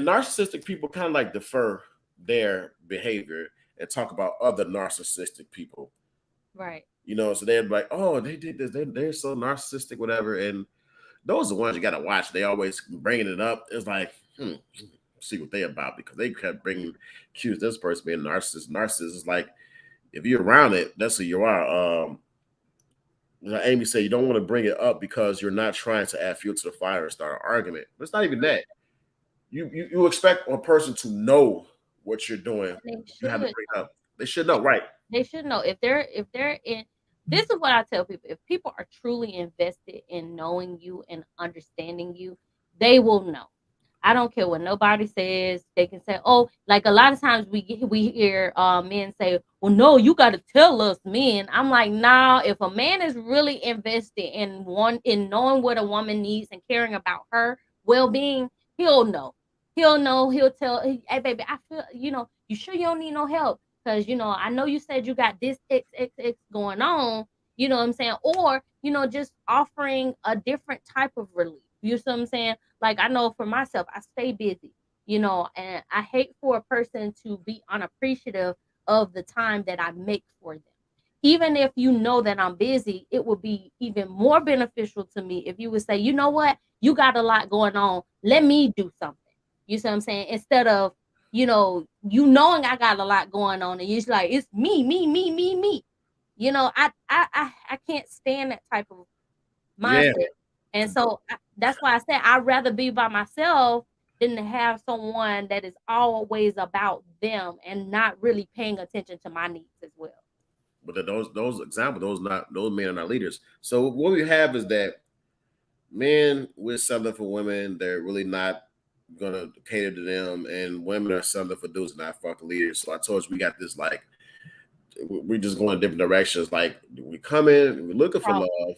narcissistic people kind of like defer their behavior and talk about other narcissistic people. Right. So they're like, oh, they did this, they're so narcissistic, whatever. And those are the ones you got to watch. They always bringing it up. It's like, see what they about, because they kept bringing accuse this person being narcissist. Narcissist is like, if you're around it, that's who you are. Amy said you don't want to bring it up because you're not trying to add fuel to the fire and start an argument. But it's not even that. You expect a person to know what you're doing. You have to bring it up. They should know, right? They should know if they're in. This is what I tell people: if people are truly invested in knowing you and understanding you, they will know. I don't care what nobody says. They can say, "Oh," like a lot of times we hear men say, "Well, no, you got to tell us, men." I'm like, "Nah." If a man is really invested in knowing what a woman needs and caring about her well being, he'll know. He'll know. He'll tell, "Hey, baby, I feel you sure you don't need no help? Because I know you said you got this XXX going on." You know what I'm saying? Or just offering a different type of relief. You see what I'm saying? Like, I know for myself, I stay busy, and I hate for a person to be unappreciative of the time that I make for them. Even if you know that I'm busy, it would be even more beneficial to me if you would say, you know what, you got a lot going on. Let me do something. You see what I'm saying? Instead of, knowing I got a lot going on and it's like, it's me, me, me, me, me. I can't stand that type of Yeah. mindset. And so that's why I said I'd rather be by myself than to have someone that is always about them and not really paying attention to my needs as well. But those examples, those men are not leaders. So what we have is that men we're something for women. They're really not gonna cater to them, and women are something for dudes, not fucking leaders. So I told you we got this, like, we just going in different directions. Like, we come in, we're looking for Cross. love,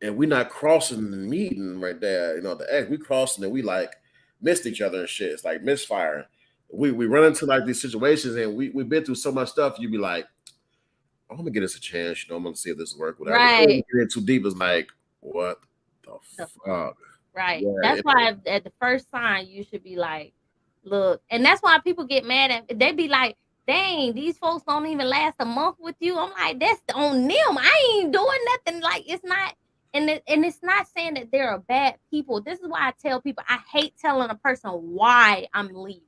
and we're not crossing the meeting right there. The X, we crossing and we like missed each other and shit. It's like misfire. We run into like these situations, and we've been through so much stuff. You be like, I'm gonna get us a chance. I'm gonna see if this work. Whatever. Before we Right. get in too deep, it's like, what the The fuck. fuck? Right. Yeah, That's why at the first sign you should be like, look, and that's why people get mad at they be like, dang, these folks don't even last a month with you. I'm like, that's on them. I ain't doing nothing. Like, it's not, and it's not saying that there are bad people. This is why I tell people I hate telling a person why I'm leaving.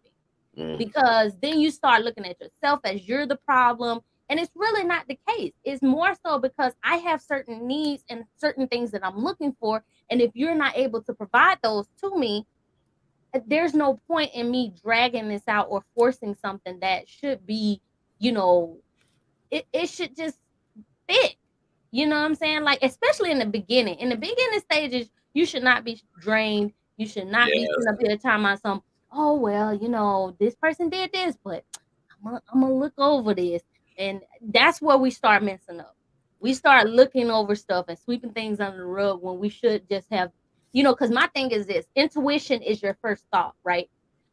Because then you start looking at yourself as you're the problem. And it's really not the case. It's more so because I have certain needs and certain things that I'm looking for. And if you're not able to provide those to me, there's no point in me dragging this out or forcing something that should be, you know, it should just fit. You know what I'm saying? Like, especially in the beginning. In the beginning stages, you should not be drained. You should not be yes, sitting up here talking about some, oh, well, this person did this, but I'm gonna look over this. And that's where we start messing up. We start looking over stuff and sweeping things under the rug when we should just have, because my thing is this: intuition is your first thought, right?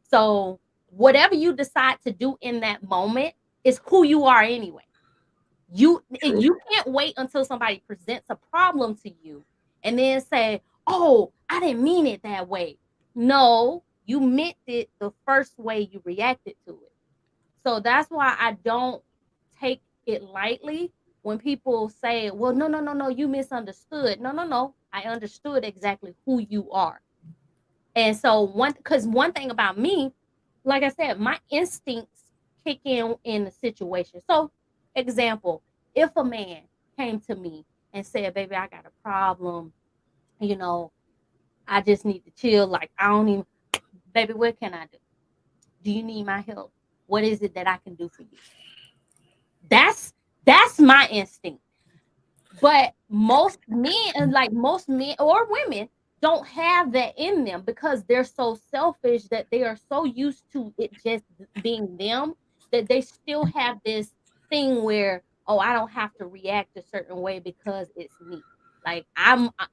So whatever you decide to do in that moment is who you are anyway. true. You can't wait until somebody presents a problem to you and then say, "Oh, I didn't mean it that way." No, you meant it the first way you reacted to it. So that's why I don't take it lightly when people say, "Well, no, no, no, no, you misunderstood." No, no, no. I understood exactly who you are. And so one thing about me, like I said, my instincts kick in the situation. So, example, if a man came to me and said, "Baby, I got a problem, you know, I just need to chill. Like, I don't even, baby, what can I do? Do you need my help? What is it that I can do for you?" That's my instinct. But most men or women don't have that in them because they're so selfish that they are so used to it just being them that they still have this. thing where, oh, I don't have to react a certain way because it's me. Like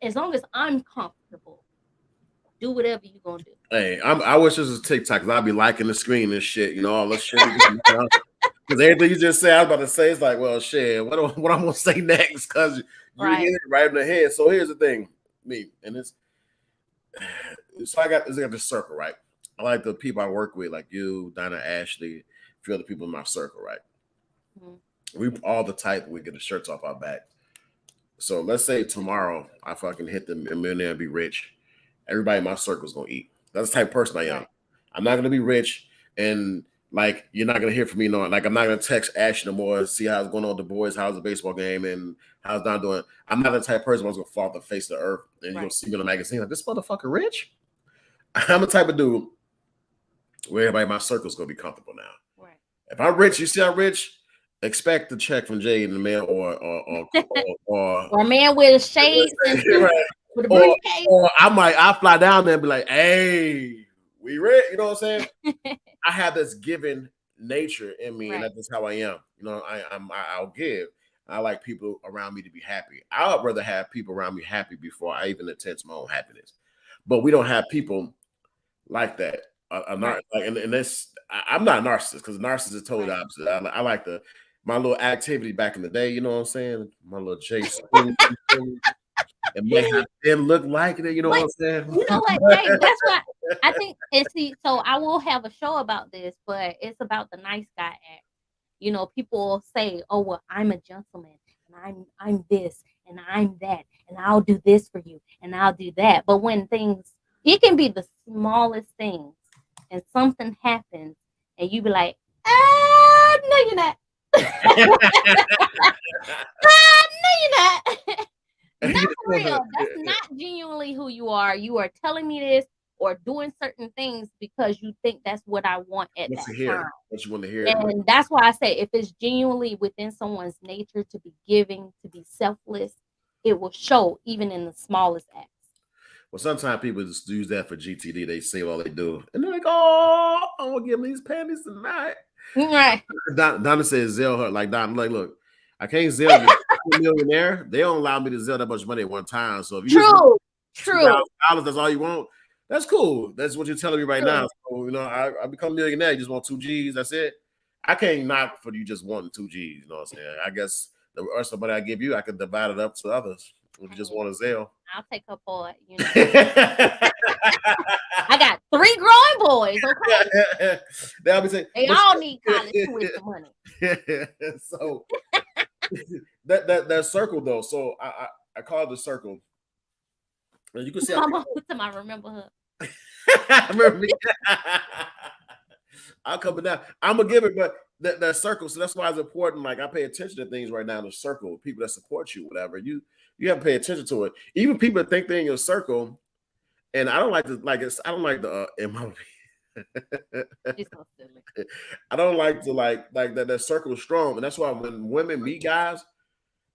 as long as I'm comfortable, do whatever you're gonna do. Hey, I wish this was TikTok because I'd be liking the screen and shit, all the shit. Because everything you just said, I was about to say, it's like, well, shit, what I'm gonna say next? Because you hit it right in the head. So here's the thing, so I got this circle, right? I like the people I work with, like you, Donna, Ashley, a few other people in my circle, right? Mm-hmm. We all the type we get the shirts off our back. So let's say tomorrow I fucking hit the millionaire and be rich. Everybody in my circle is gonna eat. That's the type of person I am. Right. I'm not gonna be rich and like you're not gonna hear from me. Like I'm not gonna text Ash no more, see how's going on with the boys, how's the baseball game, and how's Don doing. I'm not the type of person who's gonna fall off the face of the earth and you're gonna see me in the magazine like this motherfucker rich. I'm the type of dude where everybody in my circle is gonna be comfortable now. Right. If I'm rich, you see I'm rich, expect a check from Jay in the mail or a man with shades and right. With a briefcase. Or I'll fly down there and be like, hey, we rich, you know what I'm saying? I have this giving nature in me, and that's how I am. I'll give. I like people around me to be happy. I would rather have people around me happy before I even attend to my own happiness. But we don't have people like that. I'm not like, and this. I'm not a narcissist because narcissists is totally opposite. I like my little activity back in the day. You know what I'm saying? My little Jason. And make them look like it. You know what I'm saying? You know what? Jay, that's what I think. And see, so I will have a show about this, but it's about the nice guy act. People say, "Oh, well, I'm a gentleman, and I'm this, and I'm that, and I'll do this for you, and I'll do that." But when it can be the smallest things, and something happens, and you be like, no, you're not. No, you're not. Not for real. That's not genuinely who you are. You are telling me this or doing certain things because you think that's what I want at that time. What you want to hear. And that's why I say if it's genuinely within someone's nature to be giving, to be selfless, it will show even in the smallest acts. Well, sometimes people just use that for GTD. They say all they do. And they're like, oh, I'm going to give them these panties tonight. Right. Donna says, Zell her. Like, Donna, like, look, I can't Zell this millionaire. They don't allow me to Zell that much money at one time. So if you True. $2,000, that's all you want. That's cool. That's what you're telling me right now. So, I become a millionaire. You just want 2 G's. That's it. I can't knock for you just wanting 2 G's. You know what I'm saying? I guess the rest of the money I give you, I can divide it up to others. If you just want to Zell. I'll take her for it. I got 3 growing boys. Okay. They'll be saying, they all need college tuition money. So that circle though. So I call it the circle. And you can see I remember her. I remember me. I'm coming down. I'm a giver, but that circle. So that's why it's important. Like I pay attention to things right now in the circle. People that support you, whatever. You have to pay attention to it. Even people that think they're in your circle. And I don't like to I don't like the so silly. I don't like to like that circle is strong. And that's why when women meet guys,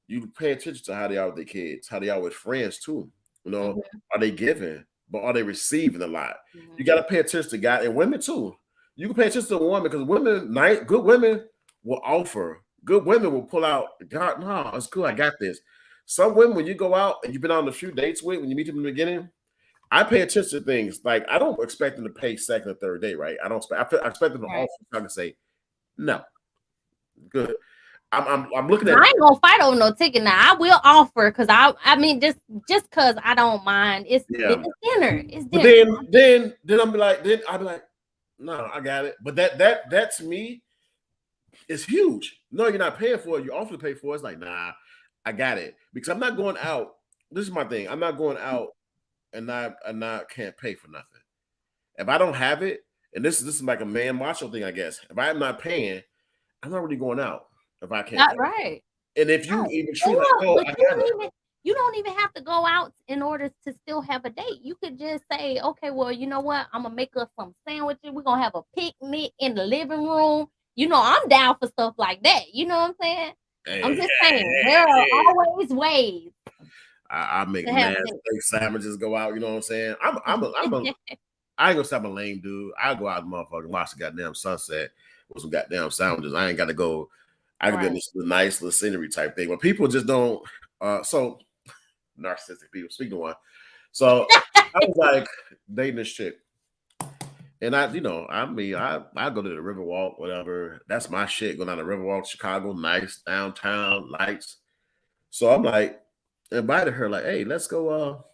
you pay attention to how they are with their kids, how they are with friends too. Are they giving, but are they receiving a lot? Mm-hmm. You got to pay attention to guys and women too. You can pay attention to a woman because good women will offer. Good women will pull out, God, no, it's cool. I got this. Some women, when you go out and you've been on a few dates with, when you meet them in the beginning, I pay attention to things. Like I don't expect them to pay second or third day, right? I expect them to offer. I can say no. Good. I'm looking at. I ain't gonna fight over no ticket now. I will offer because I mean just because I don't mind. It's dinner. It's dinner. But then I'll be like, no, I got it. But that to me is huge. No, you're not paying for it. You offer to pay for it. It's like, nah, I got it. Because I'm not going out. This is my thing. I'm not going out and I can't pay for nothing. If I don't have it, and this is like a man macho thing, I guess. If I'm not paying, I'm not really going out. If I can't, not right. And if you even treat like, you don't even have to go out in order to still have a date. You could just say, okay, well, you know what? I'm gonna make us some sandwiches. We're gonna have a picnic in the living room. I'm down for stuff like that. You know what I'm saying? I'm just saying there are always ways. I make sandwiches go out. You know what I'm saying? I ain't gonna say I'm a lame dude. I go out and motherfucking watch the goddamn sunset with some goddamn sandwiches. I ain't got to go I could be Right. the nice little scenery type thing, but people just don't. So narcissistic people. Speaking of one, so I was like dating this chick, and I go to the Riverwalk, whatever. That's my shit. Go down the Riverwalk, Chicago, nice downtown lights. So I'm like, invited her, like, hey, let's go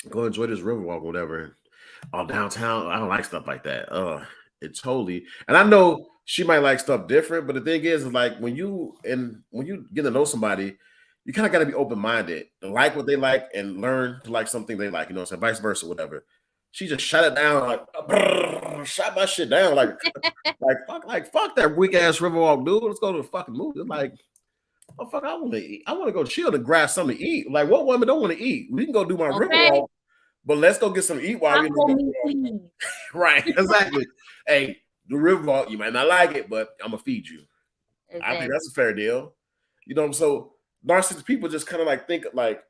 enjoy this Riverwalk, whatever. Oh, downtown, I don't like stuff like that. It totally. And I know she might like stuff different, but the thing is like when you get to know somebody, you kind of got to be open minded, like what they like, and learn to like something they like. You know, what I'm saying, vice versa, whatever. She just shut it down, like brrr, shut my shit down, like fuck that weak ass Riverwalk, dude. Let's go to the fucking movie. Like, oh fuck, I want to eat. I want to go chill and grab something to eat. Like, what woman don't want to eat? We can go do my Okay. Riverwalk, but let's go get some to eat while we in Taco the me, Riverwalk. please. Right, exactly. Hey, the Riverwalk, you might not like it, but I'm gonna feed you. I think Exactly. that's a fair deal. You know, so narcissistic people just kind of like think like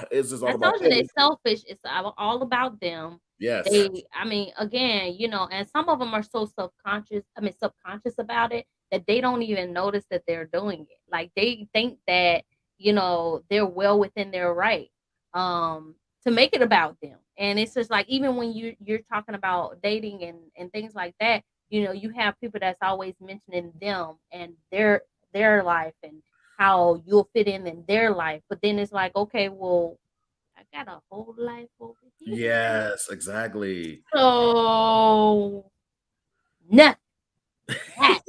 it's just I all about told you them. they're selfish. It's all about them. Yes. I mean, again, and some of them are so subconscious about it that they don't even notice that they're doing it. Like they think that, they're well within their right to make it about them. And it's just like, even when you're talking about dating and things like that, you have people that's always mentioning them and their life and how you'll fit in their life. But then it's like, okay, well, I got a whole life over here. Yes, exactly. So nothing. That.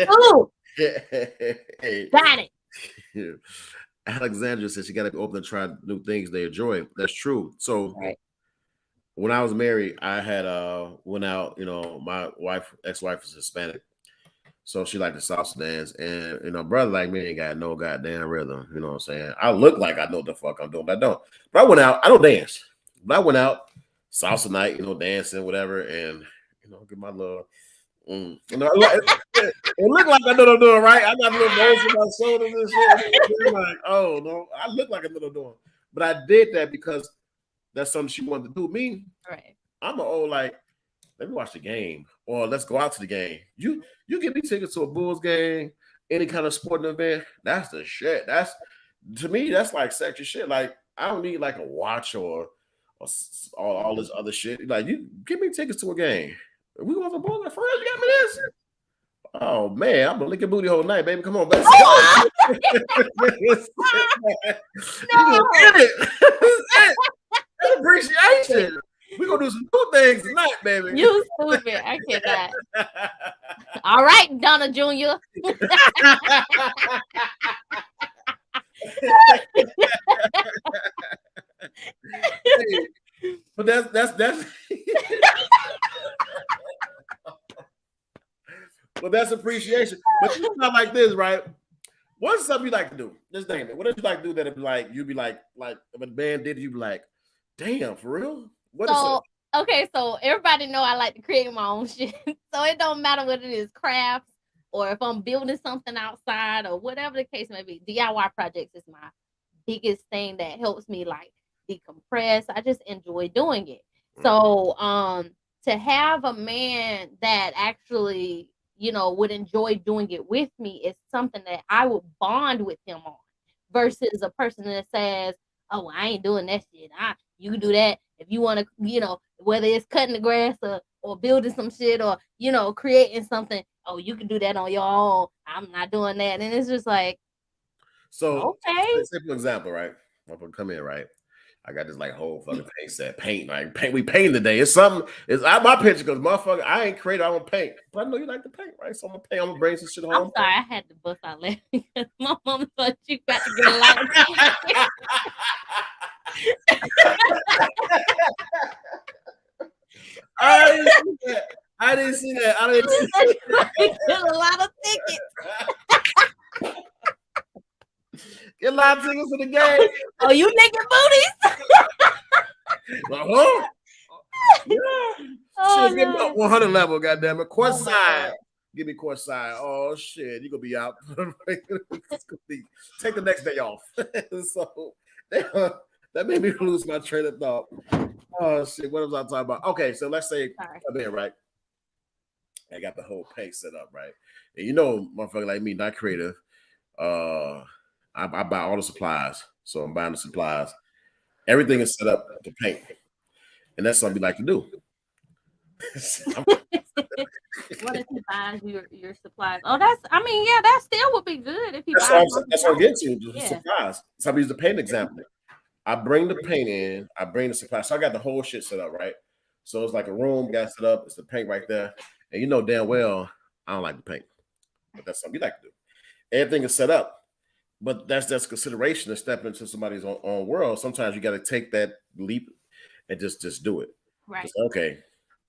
Oh, Hey, got it. Alexandra says she got to be open to try new things they enjoy. That's true. So Right. when I was married, I had went out. My ex-wife is Hispanic, so she liked the salsa dance, and brother like me ain't got no goddamn rhythm. You know what I'm saying? I look like I know what the fuck I'm doing, but I don't. But I went out. I don't dance, but I went out salsa night, dancing, whatever, and get my little. It looked like I know what I'm doing, right? I got little bones in my shoulders and shit. I'm like, oh no, I look like I know what I'm doing, but I did that because that's something she wanted to do. Me, Right. I'm an old like, let me watch the game or let's go out to the game. You give me tickets to a Bulls game, any kind of sporting event. That's the shit. That's to me. That's like sexy shit. Like I don't need like a watch or all this other shit. Like you give me tickets to a game. We going to the Bulls? For real? You got me this? Oh man, I'm gonna lick your booty whole night, baby. Come on, let's go. You gonna get it. That's appreciation. We're gonna do some new things tonight, baby. You stupid. I cannot. All right, Donna Jr. But that's well, that's appreciation. But it's not like this, right? What's something you like to do? Just name it. What did you like to do that if like you'd be like if a band did you'd be like, damn, for real? What is it? So, okay, so everybody know I like to create my own shit. So it don't matter whether it is crafts or if I'm building something outside or whatever the case may be. DIY projects is my biggest thing that helps me like decompress. I just enjoy doing it. So, to have a man that actually, would enjoy doing it with me is something that I would bond with him on versus a person that says, "Oh, I ain't doing that shit. You can do that if you want to, whether it's cutting the grass or building some shit or, creating something. Oh, you can do that on your own. I'm not doing that." And it's just like, So okay. simple example, right? I'm gonna come in, right? I got this like whole fucking paint set. We paint today. It's something. It's out my picture because motherfucker, I ain't creative. I want to paint. But I know you like to paint, right? So I'm gonna paint. I'm gonna bring some shit I'm home. sorry, I had to bust out laughing because my mom thought you got to get a lot of things. I didn't see that. Get a lot of tickets. Get a lot of tickets for the game. Oh, you nigga booties. Uh-huh. Yeah. Oh, Shit, give me up 100 level, goddamn it. Court Oh my side. God. Give me court side. Oh shit, you gonna be out. Take the next day off. So that made me lose my train of thought. Oh shit, what was I talking about? Okay, so let's say Sorry. come in, right? I got the whole paint set up, right? And you know, motherfucker like me, not creative. Uh, I buy all the supplies, so I'm buying the supplies. Everything is set up to paint, and that's something we like to do. What if he buys your supplies? Oh, that's, I mean, yeah, that still would be good if he That's buys what all the that's what I'm supplies. getting to. The Yeah. supplies. So I use the paint example. I bring the paint in. I bring the supplies. So I got the whole shit set up, right? So it's like a room got set up. It's the paint right there, and you know damn well I don't like the paint, but that's something you like to do. Everything is set up, but that's consideration to step into somebody's own world. Sometimes you got to take that leap and just do it. Right. Just okay.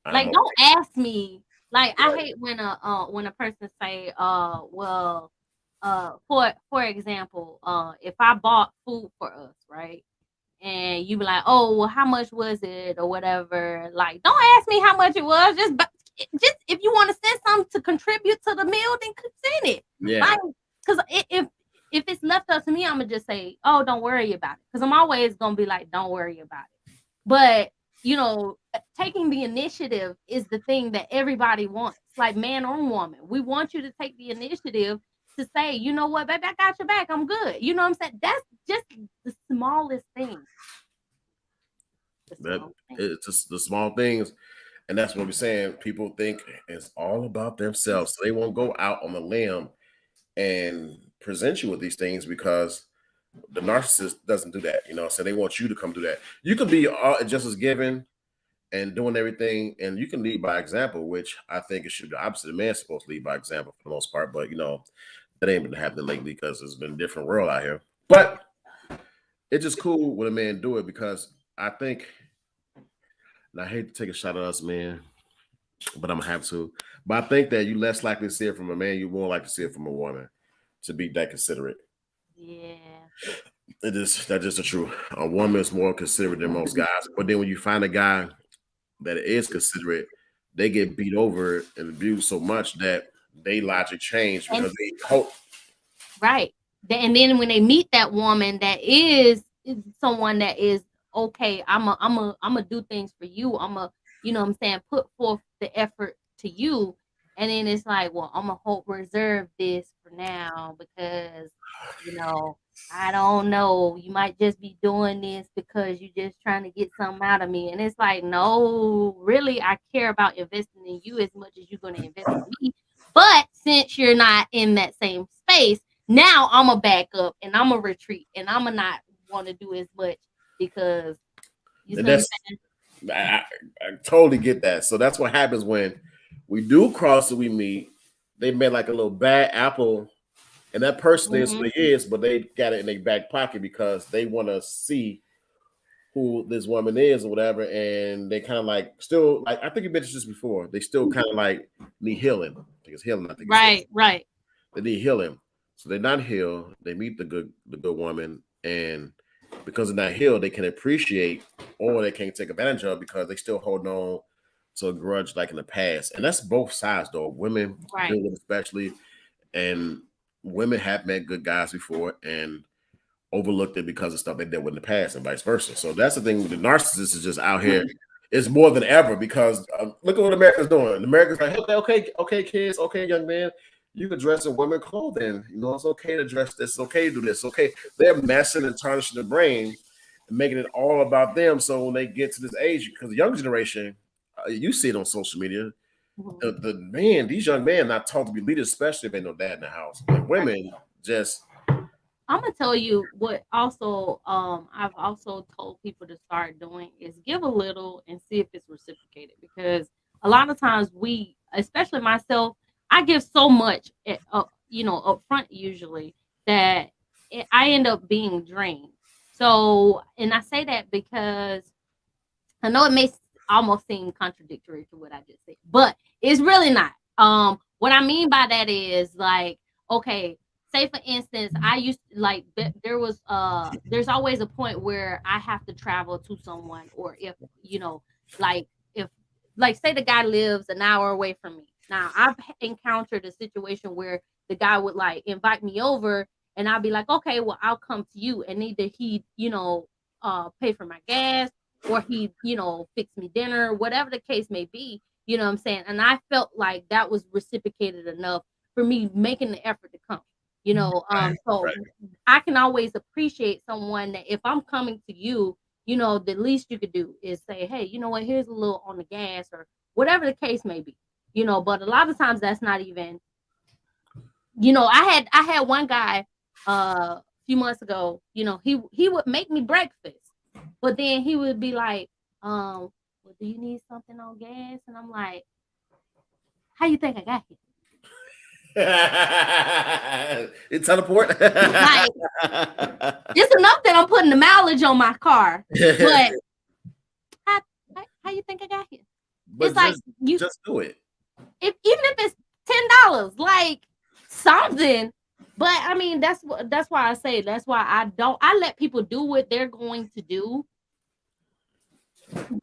I'm Like, okay. don't ask me. Like, I Right. hate when a person say, well, for example, if I bought food for us, right? And you be like, oh, well, how much was it or whatever? Like, don't ask me how much it was. Just if you want to send something to contribute to the meal, then send it. Yeah. Like, because if it's left up to me, I'm gonna just say, oh, don't worry about it. Because I'm always gonna be like, don't worry about it. But taking the initiative is the thing that everybody wants, like man or woman. We want you to take the initiative to say, you know what, baby, I got your back. I'm good. You know what I'm saying? That's just the smallest thing. The That smallest thing. it's just the small things, and that's what we're saying. People think it's all about themselves, so they won't go out on the limb and present you with these things because the narcissist doesn't do that. So they want you to come do that. You can be just as giving and doing everything, and you can lead by example, which I think it should be the opposite. The man's supposed to lead by example for the most part, but that ain't been happening lately because it's been a different world out here. But it's just cool when a man do it because I think, and I hate to take a shot at us, man, but I'm gonna have to. But I think that you less likely to see it from a man, you more likely to see it from a woman to be that considerate. Yeah. That's just the truth. A woman is more considerate than most guys. But then when you find a guy that is considerate, they get beat over and abused so much that they logic change And because they hope. right. And then when they meet that woman that is someone that is okay, I'm a do things for you. You know what I'm saying, put forth the effort to you. And then it's like, well, I'm gonna hope reserve this for now because, you know, I don't know. You might just be doing this because you're just trying to get something out of me. And it's like, no, really, I care about investing in you as much as you're gonna invest in me. But since you're not in that same space, now I'm a back up and I'm a retreat and I'm a not want to do as much because you see And what I'm that's I totally get that. So that's what happens when we do cross and we meet. They made like a little bad apple, and that person saying? is who they is, but they got it in their back pocket because they want to see who this woman is or whatever, and they kind of like still like I think you mentioned this before. They still kind of like need healing. I think it's healing. I think you said Right, right. they need healing, so they're not healed. They meet the good woman, and because they're not healed, they can appreciate or they can't take advantage of because they still hold on to a grudge like in the past, and that's both sides though. Women Right. deal with it especially, and women have met good guys before and overlooked it because of stuff they did with in the past and vice versa. So that's the thing. The narcissist is just out here. It's more than ever because look at what America's doing. America's like, okay, kids, okay, young man, you can dress in women clothing. It's okay to dress this. It's okay to do this. Okay, they're messing and tarnishing the brain and making it all about them. So when they get to this age, because the younger generation, you see it on social media. Mhm. These young men not taught to be leaders, especially if they no dad in the house. And Right. women just I'm gonna tell you what also I've also told people to start doing is give a little and see if it's reciprocated because a lot of times we, especially myself, I give so much up front usually that I end up being drained. So, and I say that because I know it may almost seem contradictory to what I just said, but it's really not. What I mean by that is like, okay, say for instance, I used like there's always a point where I have to travel to someone, or if like if like say the guy lives an hour away from me. Now I've encountered a situation where the guy would like invite me over, and I'll be like, okay, well I'll come to you, and either he pay for my gas or he, fix me dinner, whatever the case may be. You know what I'm saying? And I felt like that was reciprocated enough for me making the effort to come. Right, So right. I can always appreciate someone that if I'm coming to you, the least you could do is say, hey, you know what, here's a little on the gas or whatever the case may be. But a lot of times that's not even, I had one guy a few months ago, he would make me breakfast, but then he would be like, well, do you need something on gas? And I'm like, how you think I got here? It teleport. Like, it's enough that I'm putting the mileage on my car, but how you think I got here? It's But like you, just do it. even if it's $10, like something. But I mean, that's why I say that's why I let people do what they're going to do.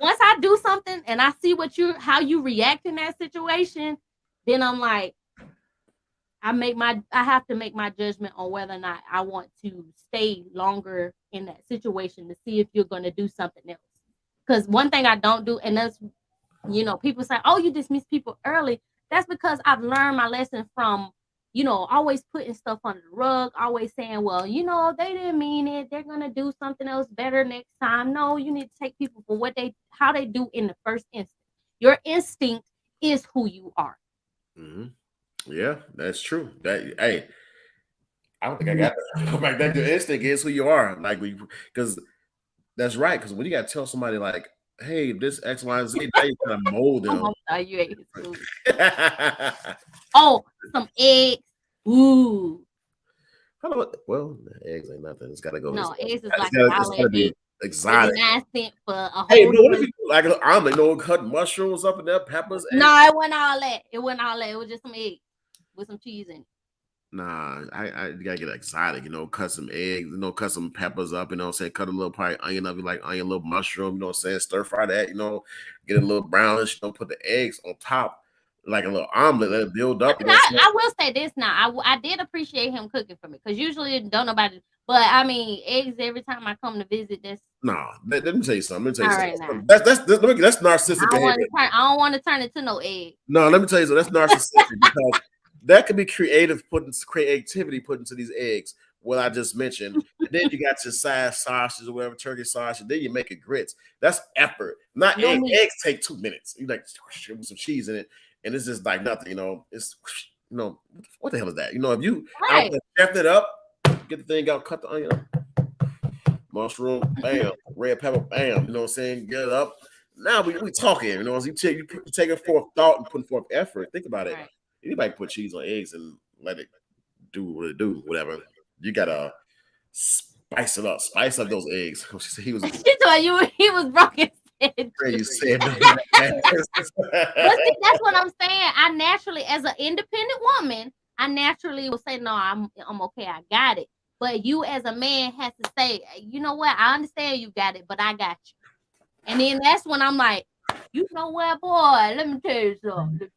Once I do something and I see how you react in that situation, then I'm like, I have to make my judgment on whether or not I want to stay longer in that situation to see if you're going to do something else. Because one thing I don't do, and that's, people say, oh, you dismiss people early. That's because I've learned my lesson from, always putting stuff under the rug, always saying, well, they didn't mean it. They're going to do something else better next time. No, you need to take people for how they do in the first instance. Your instinct is who you are. Mhm. Yeah, that's true. Hey, I don't think I got that. Like that. Your instinct is who you are. Like because that's right. Because when you got to tell somebody like, "Hey, this X, Y, and Z," now you kind of mold I'm them. gonna tell you ate his food. Oh, some eggs. Ooh. Well, eggs ain't nothing. It's gotta go. No, eggs is It's like gotta, it's gotta be $1.08. exotic. 89 cents for a Hey, whole but what if drink. you do like an omelet? No, cut mushrooms up in there, peppers, eggs. No, it wasn't all that. It wasn't all that. It was just some eggs with some cheese in it. Nah, I you gotta get exotic, cut some eggs, cut some peppers up, what I'm saying, cut a little probably onion up, you like onion, a little mushroom, what I'm saying, stir fry that, get a little brownish, put the eggs on top, like a little omelet, let it build up, And I will say this now. I did appreciate him cooking for me because usually don't nobody. But I mean, eggs every time I come to visit. That's Nah, let me tell you something. Let me tell you all something. right now. That's narcissistic behavior. I don't want to turn it to no egg. No, let me tell you something. That's narcissistic because that could be creativity put into these eggs. What I just mentioned, and then you got your side sausage or whatever, turkey sausage, and then you make it grits. That's effort, not No egg. meat. Eggs take 2 minutes. You like with some cheese in it, and it's just like nothing. It's what the hell is that? If you out Right. there chef it up, get the thing out, cut the onion up, mushroom, bam, red pepper, bam. You know what I'm saying? Get it up. Now we talking. You taking forth thought and putting forth effort. Think about it. Right. Anybody put cheese on eggs and let it do what it do, whatever. You gotta spice it up, spice up those eggs. He was She told you he was broken. you said. But see, that's what I'm saying. I naturally, as an independent woman, I naturally will say, no, I'm okay, I got it. But you as a man has to say, you know what, I understand you got it, but I got you. And then that's when I'm like, you know what, boy, let me tell you something.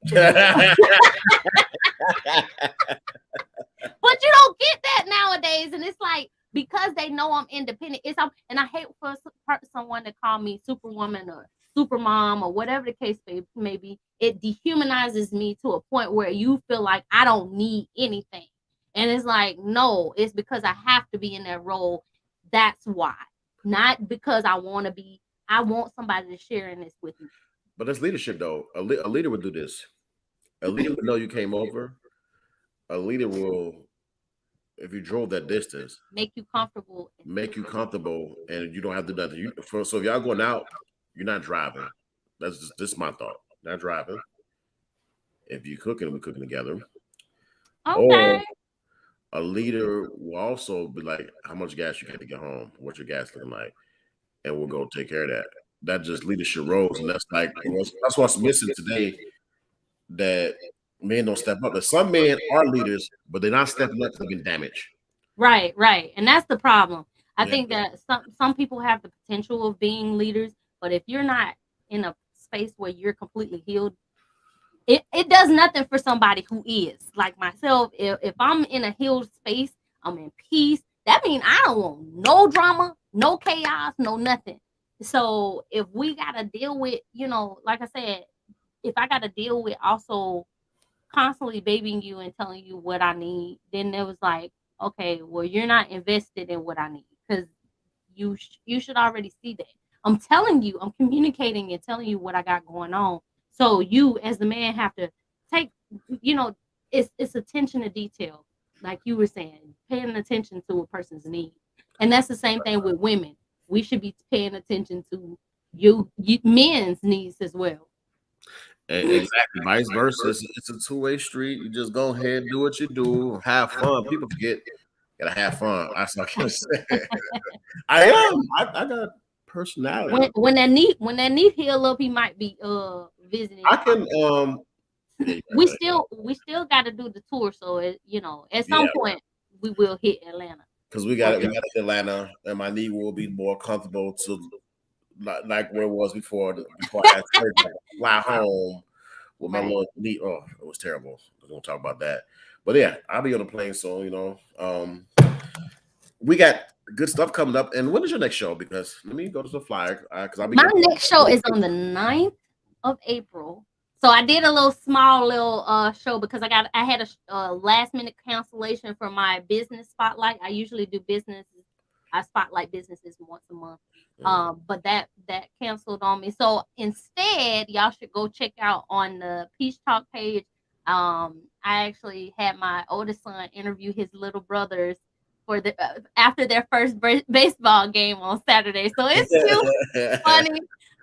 But you don't get that nowadays. And it's like, because they know I'm independent, and I hate for someone to call me superwoman or super mom or whatever the case may be. It dehumanizes me to a point where you feel like I don't need anything. And it's like, no, it's because I have to be in that role. That's why. Not because I want somebody to share in this with me. But that's leadership, though. A leader would do this. A leader would know you came over. A leader will, if you drove that distance, Make you comfortable. make you comfortable, and you don't have to do nothing. So if y'all going out, you're not driving. That's just this is my thought. Not driving. If you're cooking, we're cooking together. Or Okay. a leader will also be like, how much gas you got to get home? What's your gas looking like? And we'll go take care of that. That just leadership roles, and that's what's missing today. That men don't step up. That some men are leaders, but they're not stepping up to get damage. Right, right. And that's the problem. I Yeah. think that some people have the potential of being leaders, but if you're not in a space where you're completely healed, it does nothing for somebody who is like myself. If I'm in a healed space, I'm in peace. That means I don't want no drama, no chaos, no nothing. So if we gotta deal with, like I said, if I got to deal with also constantly babying you and telling you what I need, then it was like, okay, well, you're not invested in what I need because you should already see that. I'm telling you, I'm communicating and telling you what I got going on. So you, as the man, have to take, you know, it's attention to detail, like you were saying, paying attention to a person's needs, and that's the same thing with women. We should be paying attention to you men's needs as well. Exactly. Vice versa. It's a two-way street. You just go ahead, do what you do, have fun. People forget, gotta have fun. That's what I can say. I am. I got personality. When that knee heal up, he might be visiting. I can yeah, We still got to do the tour, so at some yeah, point we will hit Atlanta. because we got it in Atlanta, and my knee will be more comfortable to like where it was before I had surgery. Fly home with my Right. little knee. Oh, it was terrible. We're gonna talk about that. But yeah, I'll be on the plane soon. We got good stuff coming up. And when is your next show? Because let me go to the flyer because I'll be My next show is on the 9th of April. So I did a small show because I had a last minute cancellation for my business spotlight. I usually do business. I spotlight businesses once a month. But that canceled on me. So instead, y'all should go check out on the Peach Talk page. I actually had my oldest son interview his little brothers for the after their first baseball game on Saturday. So it's cute, funny.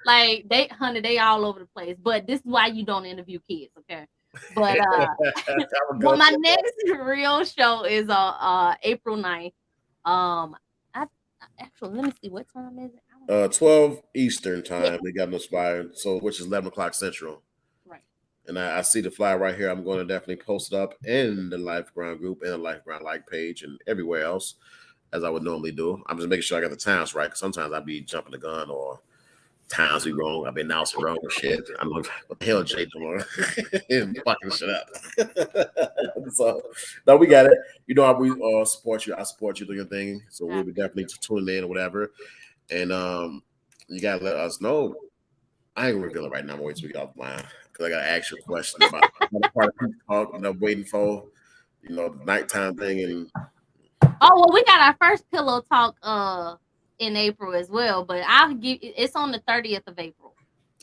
Like they all over the place. But this is why you don't interview kids, okay? But well, my next real show is on April 9th. Actually, let me see, what time is it? 12 Eastern time. They got no flyer, so which is 11 o'clock Central. Right. And I see the flyer right here. I'm going to definitely post it up in the Life Ground group and the Life Ground like page and everywhere else, as I would normally do. I'm just making sure I got the times right, because sometimes I'd be jumping the gun or times be wrong. I've been announcing wrong and shit. I'm like, what the hell, Jay, doing? Fucking shit up. So, no, we got it. You know, we support you. I support you doing your thing. So we'll be definitely tuning in or whatever. And you gotta let us know. I ain't gonna reveal it right now. I'm waiting till we get offline because I gotta ask you a question about the part of talk that I'm waiting for. The nighttime thing. And oh well, we got our first pillow talk in April as well, but it's on the 30th of April.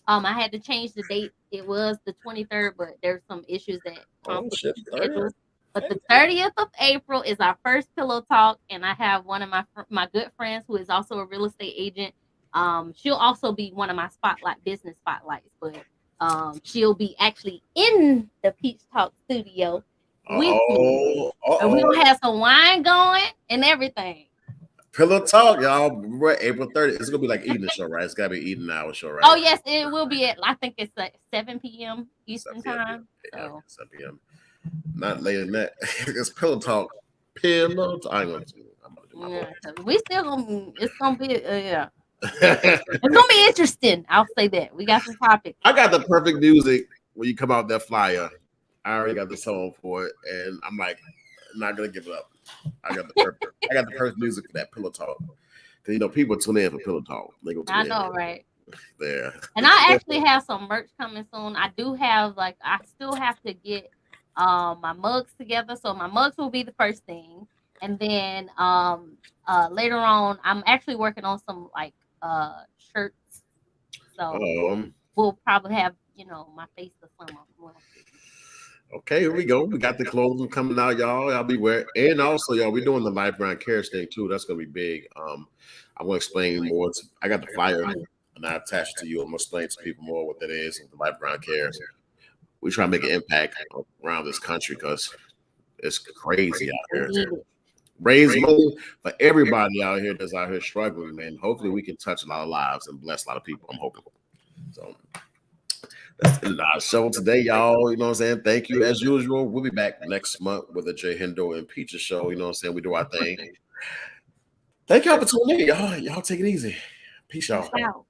I had to change the date. It was the 23rd, but there's some issues that conflict schedules. But the 30th of April is our first pillow talk, and I have one of my good friends who is also a real estate agent. She'll also be one of my business spotlights, but she'll be actually in the Peach Talk studio with me. And we're gonna have some wine going and everything. Pillow talk, y'all. We're April 30th. It's gonna be like eating show, right? It's gotta be eating hour show, right? Oh yes, it will be I think it's at 7 p.m. Eastern time. So 7 p.m. Not later than that. It's pillow talk. Pillow talk. I'm gonna do my so we still gonna. It's gonna be yeah. It's gonna be interesting. I'll say that. We got some topics. I got the perfect music when you come out that flyer. I already got the song for it, and I'm like, not gonna give it up. I got the perfect music for that pillow talk. Because people tune in for pillow talk. I know, right? There. And I actually have some merch coming soon. I do have I still have to get my mugs together. So my mugs will be the first thing. And then later on, I'm actually working on some shirts. So we'll probably have, my face or something. Okay, here we go. We got the clothing coming out, y'all. I'll be wearing, and also, y'all, we're doing the Life Ground Cares thing too. That's gonna be big. I'm gonna explain more. I got the flyer and I attached it to you. I'm gonna explain to people more what that is and the Life Ground Cares. We try to make an impact around this country because it's crazy out here. Raise money for everybody out here that's out here struggling, man. Hopefully, we can touch a lot of lives and bless a lot of people. I'm hoping. So. That's the end of our show today, y'all. You know what I'm saying? Thank you as usual. We'll be back next month with a J Hendo and Peaches show. You know what I'm saying? We do our thing. Thank y'all for tuning in. Y'all take it easy. Peace, y'all.